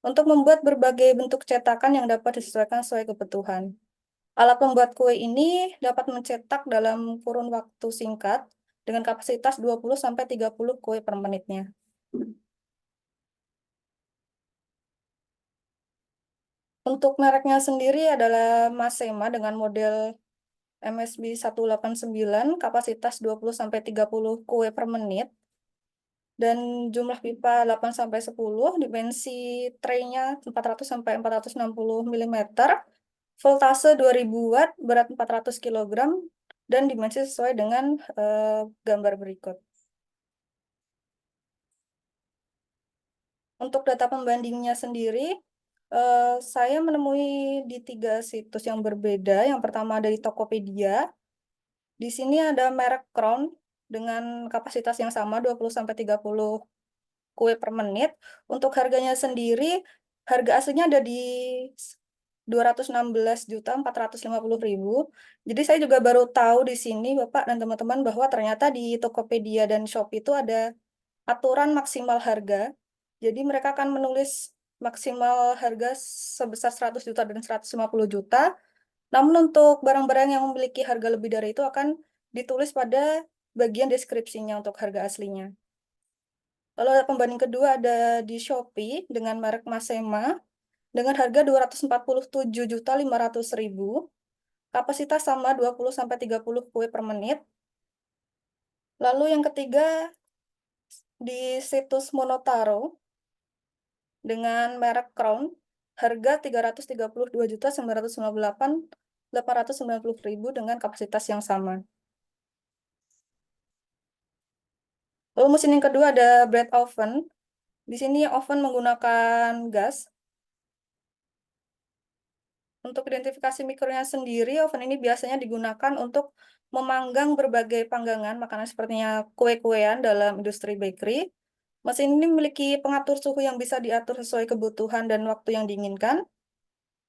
untuk membuat berbagai bentuk cetakan yang dapat disesuaikan sesuai kebutuhan. Alat pembuat kue ini dapat mencetak dalam kurun waktu singkat dengan kapasitas 20-30 kue per menitnya. Untuk mereknya sendiri adalah Masema dengan model MSB 189, kapasitas 20-30 kue per menit, dan jumlah pipa 8-10, dimensi tray-nya 400-460 mm, voltase 2000 watt, berat 400 kg, dan dimensi sesuai dengan gambar berikut. Untuk data pembandingnya sendiri, saya menemui di 3 situs yang berbeda. Yang pertama ada di Tokopedia. Di sini ada merek Crown dengan kapasitas yang sama 20-30 kue per menit. Untuk harganya sendiri, harga aslinya ada di 216.450.000. Jadi saya juga baru tahu di sini Bapak dan teman-teman bahwa ternyata di Tokopedia dan Shopee itu ada aturan maksimal harga. Jadi mereka akan menulis maksimal harga sebesar 100 juta dan 150 juta. Namun untuk barang-barang yang memiliki harga lebih dari itu akan ditulis pada bagian deskripsinya untuk harga aslinya. Lalu pembanding kedua ada di Shopee dengan merek Masema dengan harga 247.500.000. Kapasitas sama 20-30 kue per menit. Lalu yang ketiga di situs Monotaro dengan merek Crown, harga 332.998.890.000 dengan kapasitas yang sama. Lalu mesin yang kedua ada bread oven. Di sini oven menggunakan gas. Untuk identifikasi mikronya sendiri, oven ini biasanya digunakan untuk memanggang berbagai panggangan makanan sepertinya kue-kuean dalam industri bakery. Mesin ini memiliki pengatur suhu yang bisa diatur sesuai kebutuhan dan waktu yang diinginkan.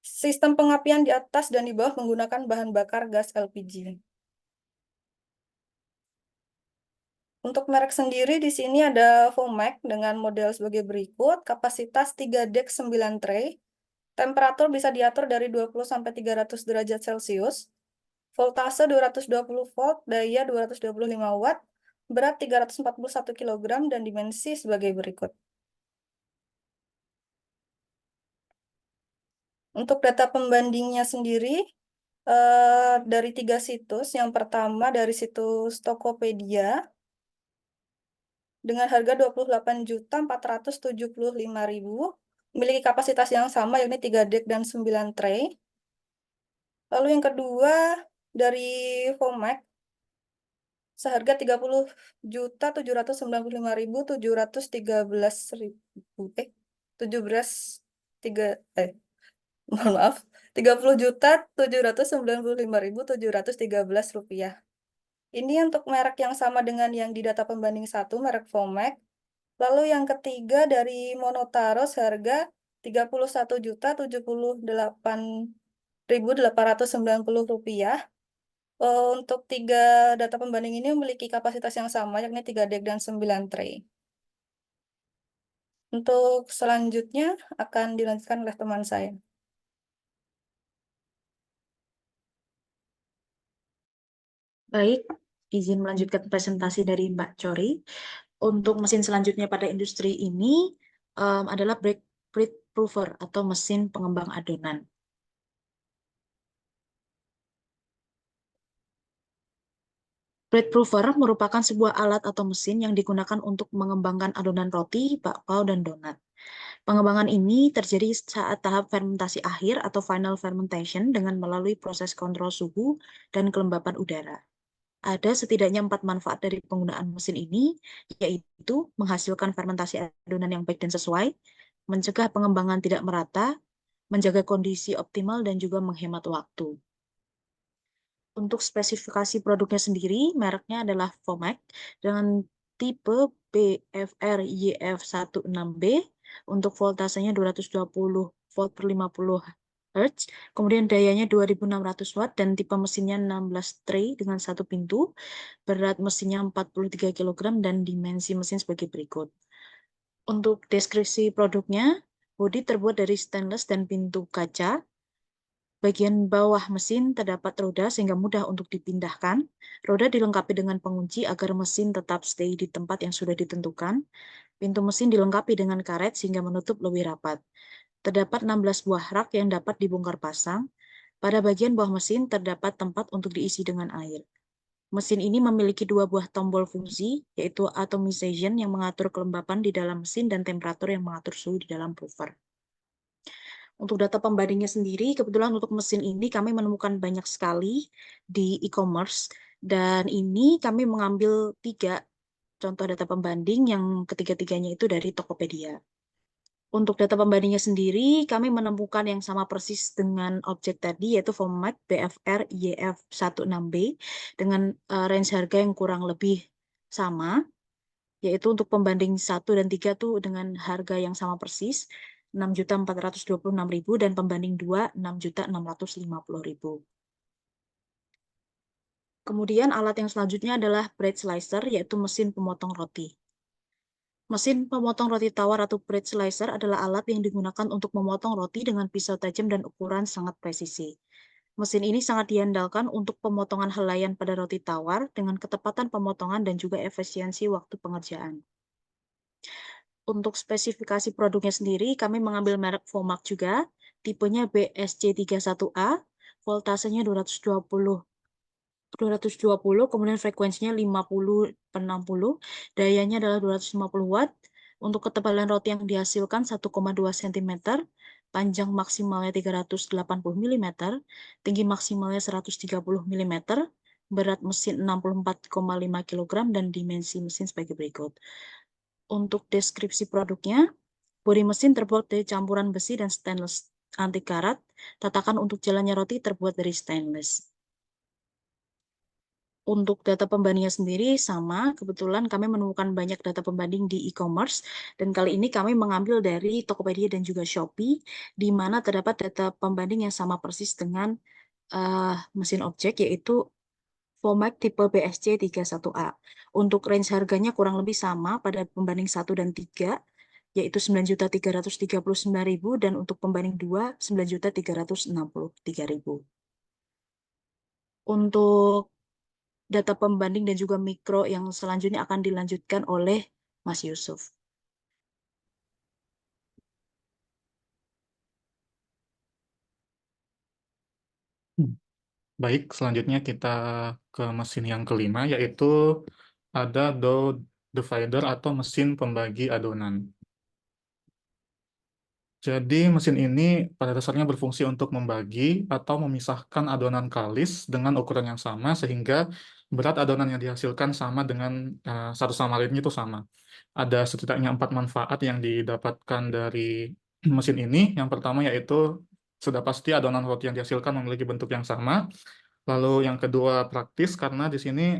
Sistem pengapian di atas dan di bawah menggunakan bahan bakar gas LPG. Untuk merek sendiri di sini ada Vomac dengan model sebagai berikut, kapasitas 3 dek 9 tray, temperatur bisa diatur dari 20-300 derajat Celcius, voltase 220 volt, daya 225 watt, berat 341 kg, dan dimensi sebagai berikut. Untuk data pembandingnya sendiri, dari 3 situs, yang pertama dari situs Tokopedia, dengan harga 28.475.000, memiliki kapasitas yang sama, yakni 3 dek dan 9 tray. Lalu yang kedua, dari Vomac, seharga 30.795.713 rupiah. Ini untuk merek yang sama dengan yang di data pembanding 1, merek Vomac. Lalu yang ketiga dari Monotaro seharga 31.078.890 rupiah. Untuk 3 data pembanding ini memiliki kapasitas yang sama, yakni 3 dek dan 9 tray. Untuk selanjutnya akan dilanjutkan oleh teman saya. Baik, izin melanjutkan presentasi dari Mbak Cori. Untuk mesin selanjutnya pada industri ini adalah bread proofer atau mesin pengembang adonan. Bread proofer merupakan sebuah alat atau mesin yang digunakan untuk mengembangkan adonan roti, bakpao, dan donat. Pengembangan ini terjadi saat tahap fermentasi akhir atau final fermentation dengan melalui proses kontrol suhu dan kelembapan udara. Ada setidaknya 4 manfaat dari penggunaan mesin ini, yaitu menghasilkan fermentasi adonan yang baik dan sesuai, mencegah pengembangan tidak merata, menjaga kondisi optimal, dan juga menghemat waktu. Untuk spesifikasi produknya sendiri, mereknya adalah Vomac dengan tipe BFR YF16B untuk voltasenya 220 volt per 50 Hz, kemudian dayanya 2600 watt dan tipe mesinnya 16 tray dengan satu pintu, berat mesinnya 43 kg dan dimensi mesin sebagai berikut. Untuk deskripsi produknya, bodi terbuat dari stainless dan pintu kaca. Bagian bawah mesin terdapat roda sehingga mudah untuk dipindahkan. Roda dilengkapi dengan pengunci agar mesin tetap stay di tempat yang sudah ditentukan. Pintu mesin dilengkapi dengan karet sehingga menutup lebih rapat. Terdapat 16 buah rak yang dapat dibongkar pasang. Pada bagian bawah mesin terdapat tempat untuk diisi dengan air. Mesin ini memiliki 2 buah tombol fungsi, yaitu atomization yang mengatur kelembapan di dalam mesin dan temperatur yang mengatur suhu di dalam puffer. Untuk data pembandingnya sendiri, kebetulan untuk mesin ini kami menemukan banyak sekali di e-commerce, dan ini kami mengambil 3 contoh data pembanding yang ketiga-tiganya itu dari Tokopedia. Untuk data pembandingnya sendiri, kami menemukan yang sama persis dengan objek tadi, yaitu Vomac BFR YF16B, dengan range harga yang kurang lebih sama, yaitu untuk pembanding 1 dan 3 tuh dengan harga yang sama persis, 6.426.000 dan pembanding 2, 6.650.000. Kemudian alat yang selanjutnya adalah bread slicer, yaitu mesin pemotong roti. Mesin pemotong roti tawar atau bread slicer adalah alat yang digunakan untuk memotong roti dengan pisau tajam dan ukuran sangat presisi. Mesin ini sangat diandalkan untuk pemotongan helaian pada roti tawar dengan ketepatan pemotongan dan juga efisiensi waktu pengerjaan. Untuk spesifikasi produknya sendiri, kami mengambil merek Vomac juga, tipenya BSC31A, voltasenya 220, kemudian frekuensinya 50-60, dayanya adalah 250 watt. Untuk ketebalan roti yang dihasilkan 1,2 cm, panjang maksimalnya 380 mm, tinggi maksimalnya 130 mm, berat mesin 64,5 kg, dan dimensi mesin sebagai berikut. Untuk deskripsi produknya, bodi mesin terbuat dari campuran besi dan stainless anti karat. Tatakan untuk jalannya roti terbuat dari stainless. Untuk data pembandingnya sendiri sama, kebetulan kami menemukan banyak data pembanding di e-commerce, dan kali ini kami mengambil dari Tokopedia dan juga Shopee, di mana terdapat data pembanding yang sama persis dengan mesin objek, yaitu Vomac tipe BSC31A. Untuk range harganya kurang lebih sama pada pembanding 1 dan 3, yaitu 9.339.000 dan untuk pembanding 2, 9.363.000. Untuk data pembanding dan juga mikro yang selanjutnya akan dilanjutkan oleh Mas Yusuf. Baik, selanjutnya kita ke mesin yang kelima, yaitu ada dough divider atau mesin pembagi adonan. Jadi mesin ini pada dasarnya berfungsi untuk membagi atau memisahkan adonan kalis dengan ukuran yang sama sehingga berat adonan yang dihasilkan sama dengan satu sama lainnya itu sama. Ada setidaknya 4 manfaat yang didapatkan dari mesin ini. Yang pertama yaitu sudah pasti adonan roti yang dihasilkan memiliki bentuk yang sama. Lalu yang kedua praktis karena di sini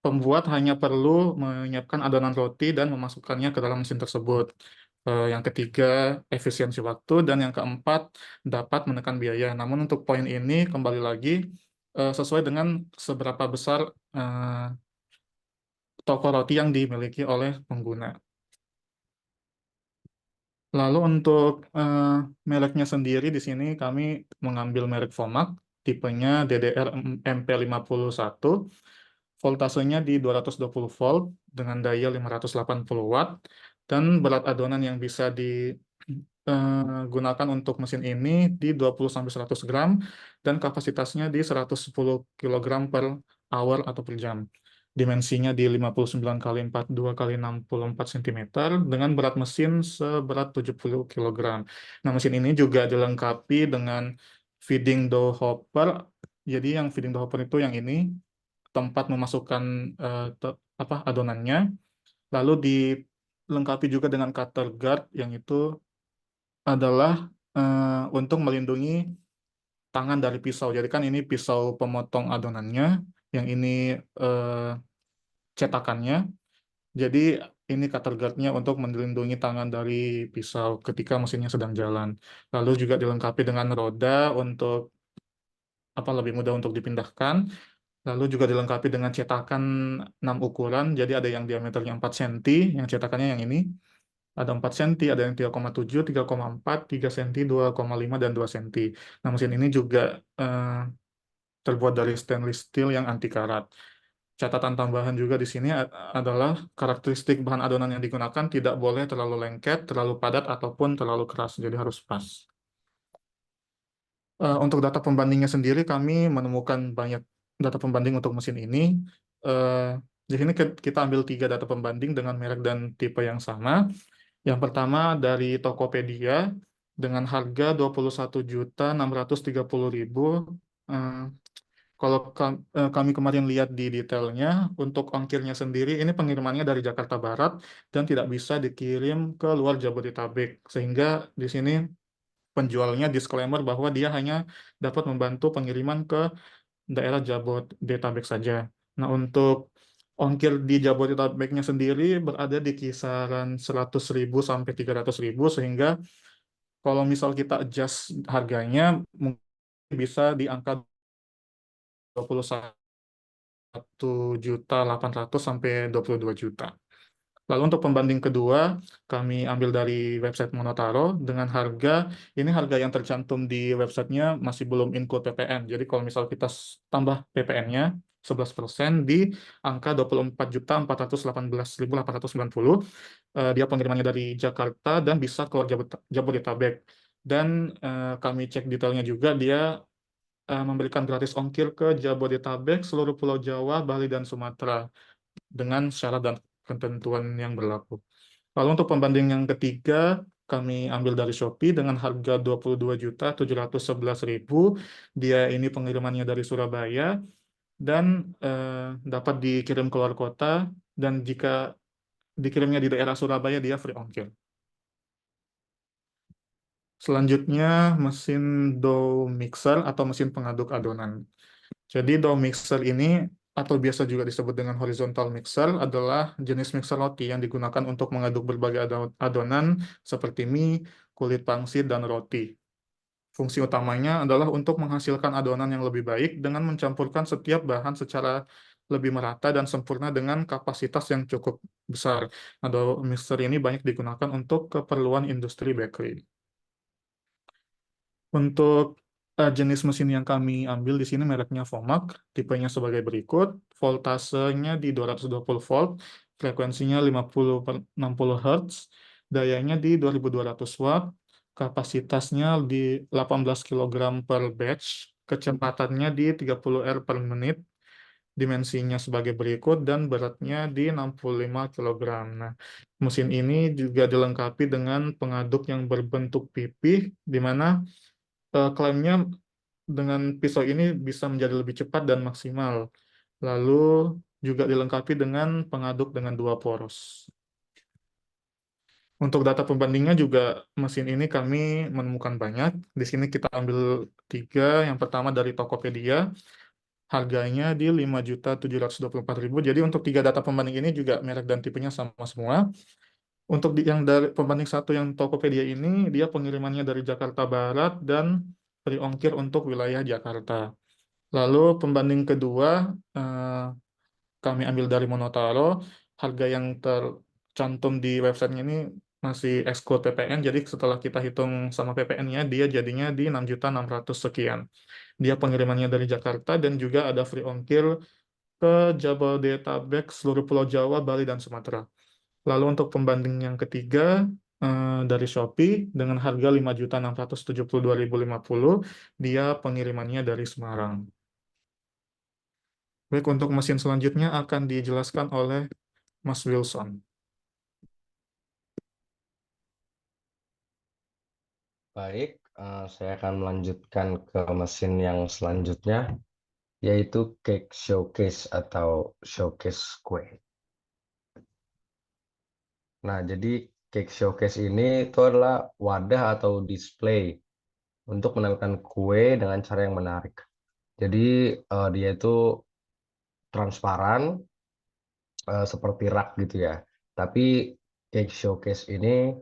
pembuat hanya perlu menyiapkan adonan roti dan memasukkannya ke dalam mesin tersebut. Yang ketiga, efisiensi waktu. Dan yang keempat, dapat menekan biaya. Namun untuk poin ini, kembali lagi, sesuai dengan seberapa besar toko roti yang dimiliki oleh pengguna. Lalu untuk mereknya sendiri, di sini kami mengambil merek Vomac, tipenya DDR MP51. Voltasenya di 220 volt dengan daya 580 watt dan berat adonan yang bisa digunakan untuk mesin ini di 20-100 gram dan kapasitasnya di 110 kg per hour atau per jam. Dimensinya di 59 kali 42 kali 64 cm dengan berat mesin seberat 70 kg. Nah, mesin ini juga dilengkapi dengan feeding dough hopper. Jadi yang feeding dough hopper itu yang ini tempat memasukkan adonannya. Lalu dilengkapi juga dengan cutter guard yang itu adalah untuk melindungi tangan dari pisau. Jadi kan ini pisau pemotong adonannya, yang ini cetakannya. Jadi ini cutter guard-nya untuk melindungi tangan dari pisau ketika mesinnya sedang jalan. Lalu juga dilengkapi dengan roda untuk lebih mudah untuk dipindahkan. Lalu juga dilengkapi dengan cetakan 6 ukuran. Jadi ada yang diameternya 4 cm, yang cetakannya yang ini. Ada 4 cm, ada yang 3,7, 3,4, 3 cm, 2,5, dan 2 cm. Nah, mesin ini juga terbuat dari stainless steel yang anti karat. Catatan tambahan juga di sini adalah karakteristik bahan adonan yang digunakan tidak boleh terlalu lengket, terlalu padat, ataupun terlalu keras. Jadi harus pas. Untuk data pembandingnya sendiri, kami menemukan banyak data pembanding untuk mesin ini. Di sini kita ambil 3 data pembanding dengan merek dan tipe yang sama. Yang pertama dari Tokopedia dengan harga 21.630.000. Kalau kami kemarin lihat di detailnya, untuk ongkirnya sendiri ini pengirimannya dari Jakarta Barat dan tidak bisa dikirim ke luar Jabodetabek. Sehingga di sini penjualnya disclaimer bahwa dia hanya dapat membantu pengiriman ke daerah Jabodetabek saja. Nah, untuk ongkir di Jabodetabeknya sendiri berada di kisaran 100.000 sampai 300.000, sehingga kalau misal kita adjust harganya mungkin bisa di angka 21.800.000 sampai 22 juta. Lalu untuk pembanding kedua, kami ambil dari website Monotaro dengan harga, ini harga yang tercantum di websitenya masih belum include PPN. Jadi kalau misal kita tambah PPN-nya 11% di angka 24.418.890, dia pengirimannya dari Jakarta dan bisa keluar Jabodetabek. Dan kami cek detailnya juga, dia memberikan gratis ongkir ke Jabodetabek, seluruh Pulau Jawa, Bali, dan Sumatera dengan syarat dan ketentuan yang berlaku. Lalu untuk pembanding yang ketiga, kami ambil dari Shopee dengan harga 22.711.000. Dia ini pengirimannya dari Surabaya dan dapat dikirim keluar kota, dan jika dikirimnya di daerah Surabaya dia free ongkir. Selanjutnya mesin dough mixer atau mesin pengaduk adonan. Jadi dough mixer ini atau biasa juga disebut dengan horizontal mixer adalah jenis mixer roti yang digunakan untuk mengaduk berbagai adonan seperti mie, kulit pangsit, dan roti. Fungsi utamanya adalah untuk menghasilkan adonan yang lebih baik dengan mencampurkan setiap bahan secara lebih merata dan sempurna dengan kapasitas yang cukup besar. Dough mixer ini banyak digunakan untuk keperluan industri bakery. Untuk jenis mesin yang kami ambil di sini mereknya Vomac, tipenya sebagai berikut, voltasenya di 220 volt, frekuensinya 50/60 Hz, dayanya di 2200 watt, kapasitasnya di 18 kg per batch, kecepatannya di 30 R per menit, dimensinya sebagai berikut, dan beratnya di 65 kg. Nah, mesin ini juga dilengkapi dengan pengaduk yang berbentuk pipih, di mana klaimnya dengan pisau ini bisa menjadi lebih cepat dan maksimal. Lalu juga dilengkapi dengan pengaduk dengan 2 poros. Untuk data pembandingnya juga mesin ini kami menemukan banyak. Di sini kita ambil 3. Yang pertama dari Tokopedia, harganya di 5.724.000. Jadi untuk 3 data pembanding ini juga merek dan tipenya sama semua. Untuk yang dari pembanding 1 yang Tokopedia ini, dia pengirimannya dari Jakarta Barat dan free ongkir untuk wilayah Jakarta. Lalu pembanding kedua, kami ambil dari Monotaro. Harga yang tercantum di websitenya ini masih exclude PPN, jadi setelah kita hitung sama PPN-nya, dia jadinya di 6.600 sekian. Dia pengirimannya dari Jakarta dan juga ada free ongkir ke Jabodetabek, seluruh Pulau Jawa, Bali, dan Sumatera. Lalu untuk pembanding yang ketiga, dari Shopee dengan harga 5.672.050, dia pengirimannya dari Semarang. Baik, untuk mesin selanjutnya akan dijelaskan oleh Mas Wilson. Baik, saya akan melanjutkan ke mesin yang selanjutnya, yaitu cake showcase atau showcase kue. Nah, jadi cake showcase ini itu adalah wadah atau display untuk menampilkan kue dengan cara yang menarik. Jadi dia itu transparan seperti rak gitu ya. Tapi cake showcase ini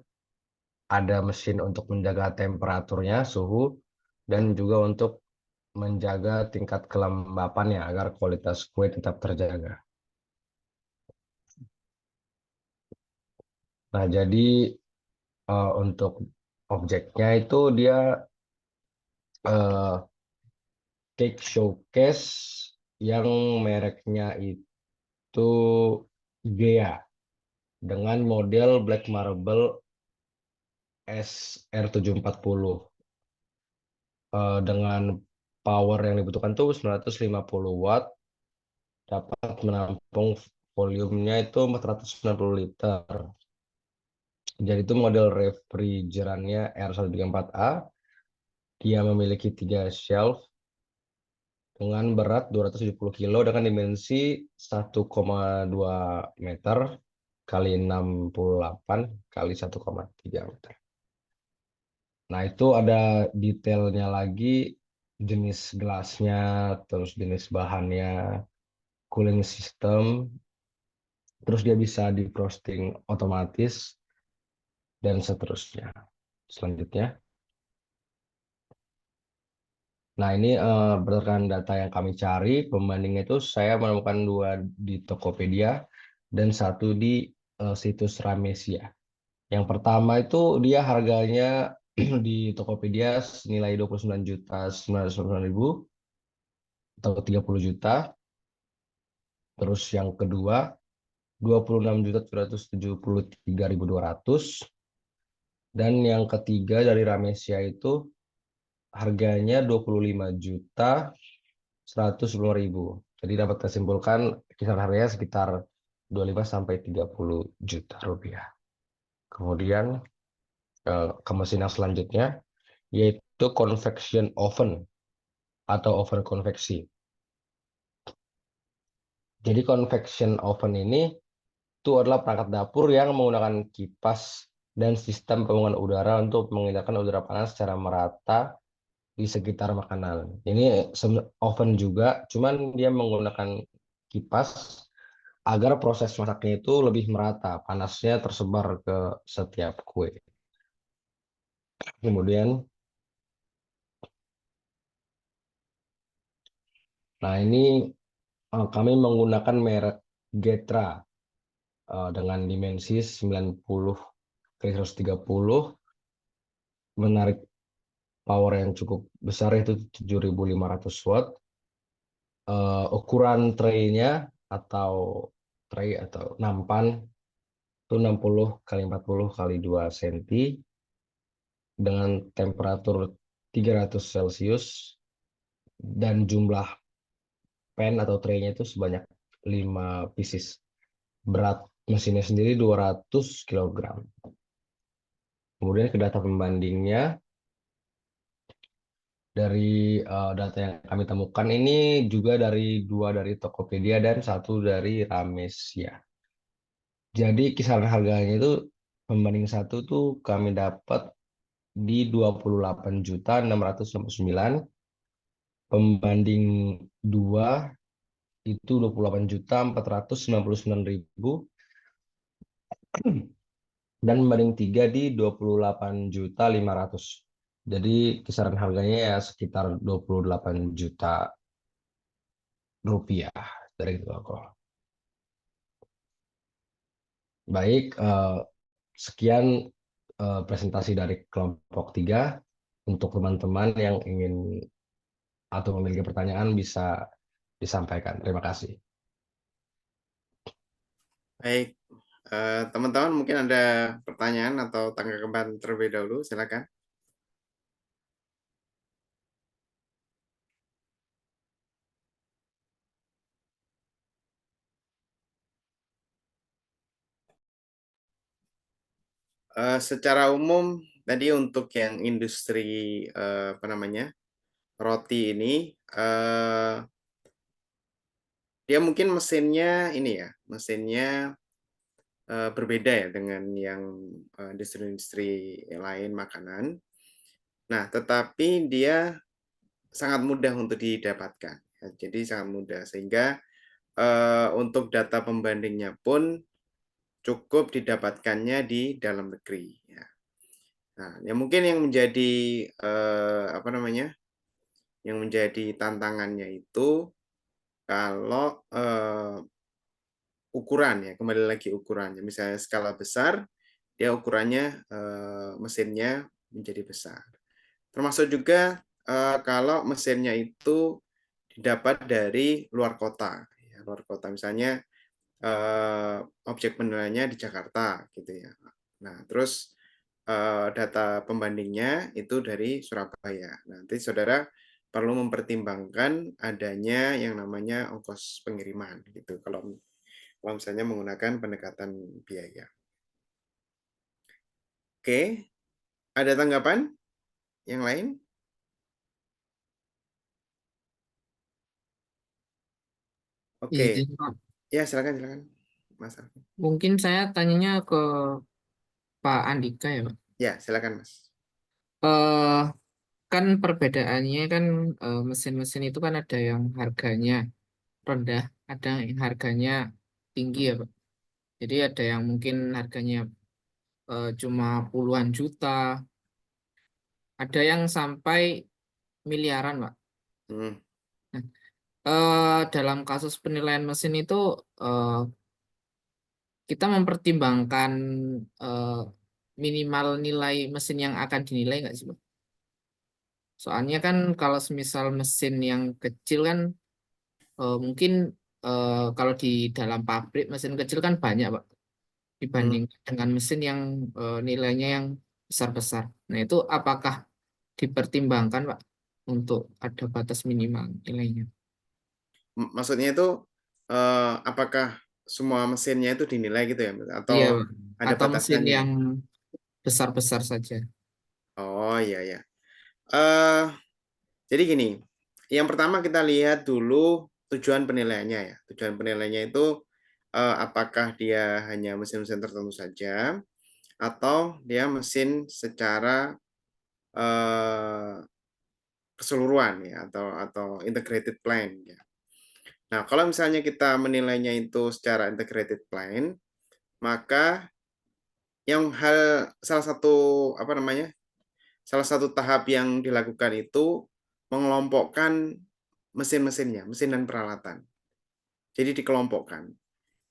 ada mesin untuk menjaga temperaturnya, suhu, dan juga untuk menjaga tingkat kelembapannya agar kualitas kue tetap terjaga. Nah, jadi untuk objeknya itu dia cake showcase yang mereknya itu Gea dengan model Black Marble SR740 dengan power yang dibutuhkan tuh 950 watt, dapat menampung volumenya itu 490 liter. Jadi itu model refrigerannya R134A. Dia memiliki 3 shelf dengan berat 270 kilo dengan dimensi 1,2 meter kali 68 kali 1,3 meter. Nah, itu ada detailnya lagi, jenis gelasnya, terus jenis bahannya, cooling system, terus dia bisa di frosting otomatis, dan seterusnya. Selanjutnya. Nah, ini berdasarkan data yang kami cari, pembandingnya itu saya menemukan 2 di Tokopedia dan 1 di situs Ramesia. Yang pertama itu dia harganya di Tokopedia senilai 29.999.000 atau 30 juta. Terus yang kedua 26.773.200. Dan yang ketiga dari Ramesia itu harganya 25.110.000. Jadi dapat tersimpulkan kisaran harganya sekitar 25 sampai 30 juta rupiah. Kemudian ke mesin yang selanjutnya yaitu convection oven atau oven konveksi. Jadi convection oven ini itu adalah perangkat dapur yang menggunakan kipas dan sistem pembuangan udara untuk mengedarkan udara panas secara merata di sekitar makanan. Ini oven juga, cuman dia menggunakan kipas agar proses masaknya itu lebih merata, panasnya tersebar ke setiap kue. Kemudian, nah ini kami menggunakan merek Getra dengan dimensi 90x130, menarik power yang cukup besar itu 7.500 watt. Ukuran tray-nya atau tray atau nampan itu 60 kali 40 kali 2 cm dengan temperatur 300 Celcius dan jumlah pan atau tray-nya itu sebanyak 5 pieces. Berat mesinnya sendiri 200 kg. Kemudian ke data pembandingnya, dari data yang kami temukan ini juga dari 2 dari Tokopedia dan 1 dari Ramesia. Jadi kisaran harganya itu pembanding 1 tuh kami dapat di 28.699, pembanding 2 itu 28.499.000, dan pembanding 3 di 28.500.000. Jadi kisaran harganya ya sekitar 28 juta rupiah dari toko. Baik, sekian presentasi dari kelompok 3. Untuk teman-teman yang ingin atau memiliki pertanyaan bisa disampaikan. Terima kasih. Baik, teman-teman mungkin ada pertanyaan atau tanggapan terlebih dahulu, silakan. Secara umum tadi untuk yang industri apa namanya roti ini, dia mungkin mesinnya ini ya, mesinnya berbeda ya dengan yang industri-industri lain makanan. Nah, tetapi dia sangat mudah untuk didapatkan. Ya, jadi sangat mudah sehingga untuk data pembandingnya pun cukup didapatkannya di dalam negeri. Ya. Nah, yang mungkin yang menjadi apa namanya, yang menjadi tantangannya itu kalau ukuran ya, kembali lagi ukurannya. Misalnya skala besar, dia ukurannya mesinnya menjadi besar. Termasuk juga kalau mesinnya itu didapat dari luar kota, ya, luar kota misalnya objek penilaiannya di Jakarta gitu ya. Nah, terus data pembandingnya itu dari Surabaya. Nanti saudara perlu mempertimbangkan adanya yang namanya ongkos pengiriman gitu. Kalau misalnya menggunakan pendekatan biaya. Oke, ada tanggapan yang lain? Oke, Izin, Pak. ya silakan, Mas Alvin. Mungkin saya tanyanya ke Pak Andika ya, Pak. Ya, silakan Mas. Eh, kan perbedaannya kan mesin-mesin itu kan ada yang harganya rendah, ada yang harganya tinggi ya, Pak. Jadi ada yang mungkin harganya cuma puluhan juta, ada yang sampai miliaran, Pak. Hmm. Nah, dalam kasus penilaian mesin itu eh, kita mempertimbangkan eh, minimal nilai mesin yang akan dinilai nggak sih, Pak? Soalnya kan kalau semisal mesin yang kecil kan mungkin kalau di dalam pabrik mesin kecil kan banyak, Pak, dibanding dengan mesin yang nilainya yang besar-besar. Nah, itu apakah dipertimbangkan, Pak, untuk ada batas minimal nilainya? Maksudnya itu apakah semua mesinnya itu dinilai gitu ya, Mas? Atau Iya, Pak. ada Atau mesin batasannya? yang besar-besar saja. Oh iya ya. Jadi gini, yang pertama kita lihat dulu tujuan penilaiannya ya. Tujuan penilaiannya itu apakah dia hanya mesin-mesin tertentu saja atau dia mesin secara keseluruhan ya atau integrated plan ya. Nah, kalau misalnya kita menilainya itu secara integrated plan, maka salah satu apa namanya? Salah satu tahap yang dilakukan itu mengelompokkan mesin-mesinnya, mesin dan peralatan. Jadi dikelompokkan.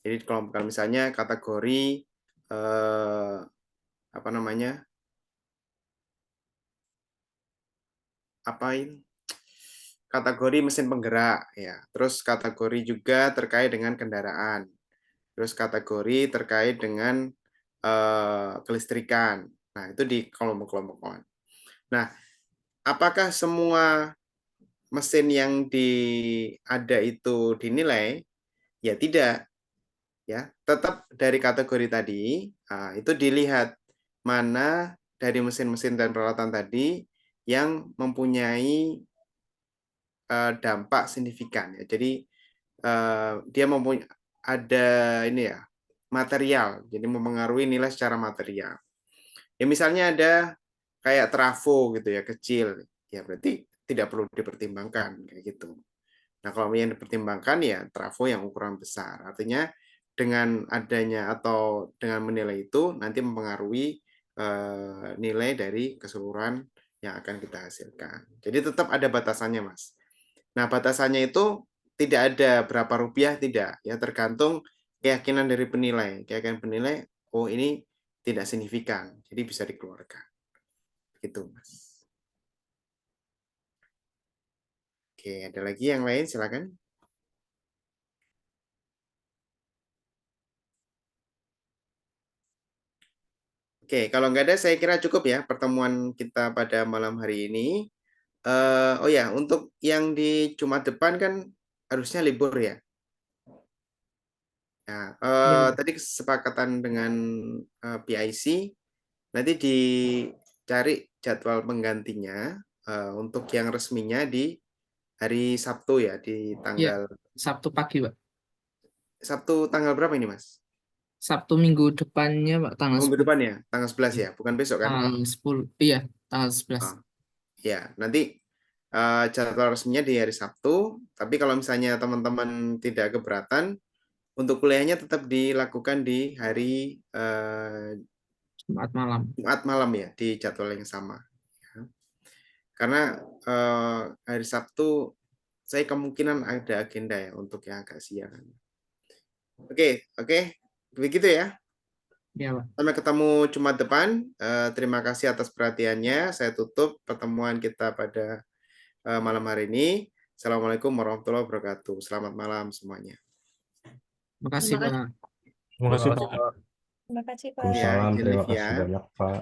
Jadi dikelompokkan misalnya kategori apa namanya? Kategori mesin penggerak ya. Terus kategori juga terkait dengan kendaraan. Terus kategori terkait dengan kelistrikan. Nah, itu di kelompok-kelompokkan. Nah, apakah semua mesin yang ada itu dinilai? Ya tidak. Ya, tetap dari kategori tadi itu dilihat mana dari mesin-mesin dan peralatan tadi yang mempunyai dampak signifikan ya. Jadi dia mempunyai ada ini ya material, jadi mempengaruhi nilai secara material. Ya misalnya ada kayak trafo gitu ya kecil, ya berarti tidak perlu dipertimbangkan kayak gitu. Nah kalau yang dipertimbangkan ya trafo yang ukuran besar, artinya dengan adanya atau dengan menilai itu nanti mempengaruhi nilai dari keseluruhan yang akan kita hasilkan. Jadi tetap ada batasannya, Mas. Nah, batasannya itu tidak ada berapa rupiah, tidak. Ya, tergantung keyakinan dari penilai. Keyakinan penilai, oh ini tidak signifikan, jadi bisa dikeluarkan. Gitu, Mas. Oke, ada lagi yang lain, silakan. Oke, kalau nggak ada, saya kira cukup ya pertemuan kita pada malam hari ini. Oh ya, untuk yang di Jumat depan kan harusnya libur ya. Nah, tadi kesepakatan dengan PIC Nanti dicari jadwal penggantinya untuk yang resminya di hari Sabtu ya, di Iya, tanggal Sabtu pagi, Pak. Sabtu tanggal berapa ini, Mas? Sabtu minggu depannya, Pak, tanggal Minggu 10. depan ya, tanggal 11 ya, bukan besok kan? Tanggal 10. Iya, tanggal 11. Ah, ya, nanti jadwal resminya di hari Sabtu, tapi kalau misalnya teman-teman tidak keberatan, untuk kuliahnya tetap dilakukan di hari Jumat malam. Jumat malam ya, di jadwal yang sama. Ya. Karena hari Sabtu saya kemungkinan ada agenda ya untuk yang agak siang. Oke, begitu ya. Iya, Pak. Sampai ketemu Jumat depan. Terima kasih atas perhatiannya. Saya tutup pertemuan kita pada malam hari ini. Assalamualaikum warahmatullahi wabarakatuh. Selamat malam semuanya. Terima kasih, Terima kasih. Pak. Terima kasih, Pak. Pak. Terima kasih, Pak. Ya, Waalaikumsalam, izin terima live kasih ya. banyak, Pak.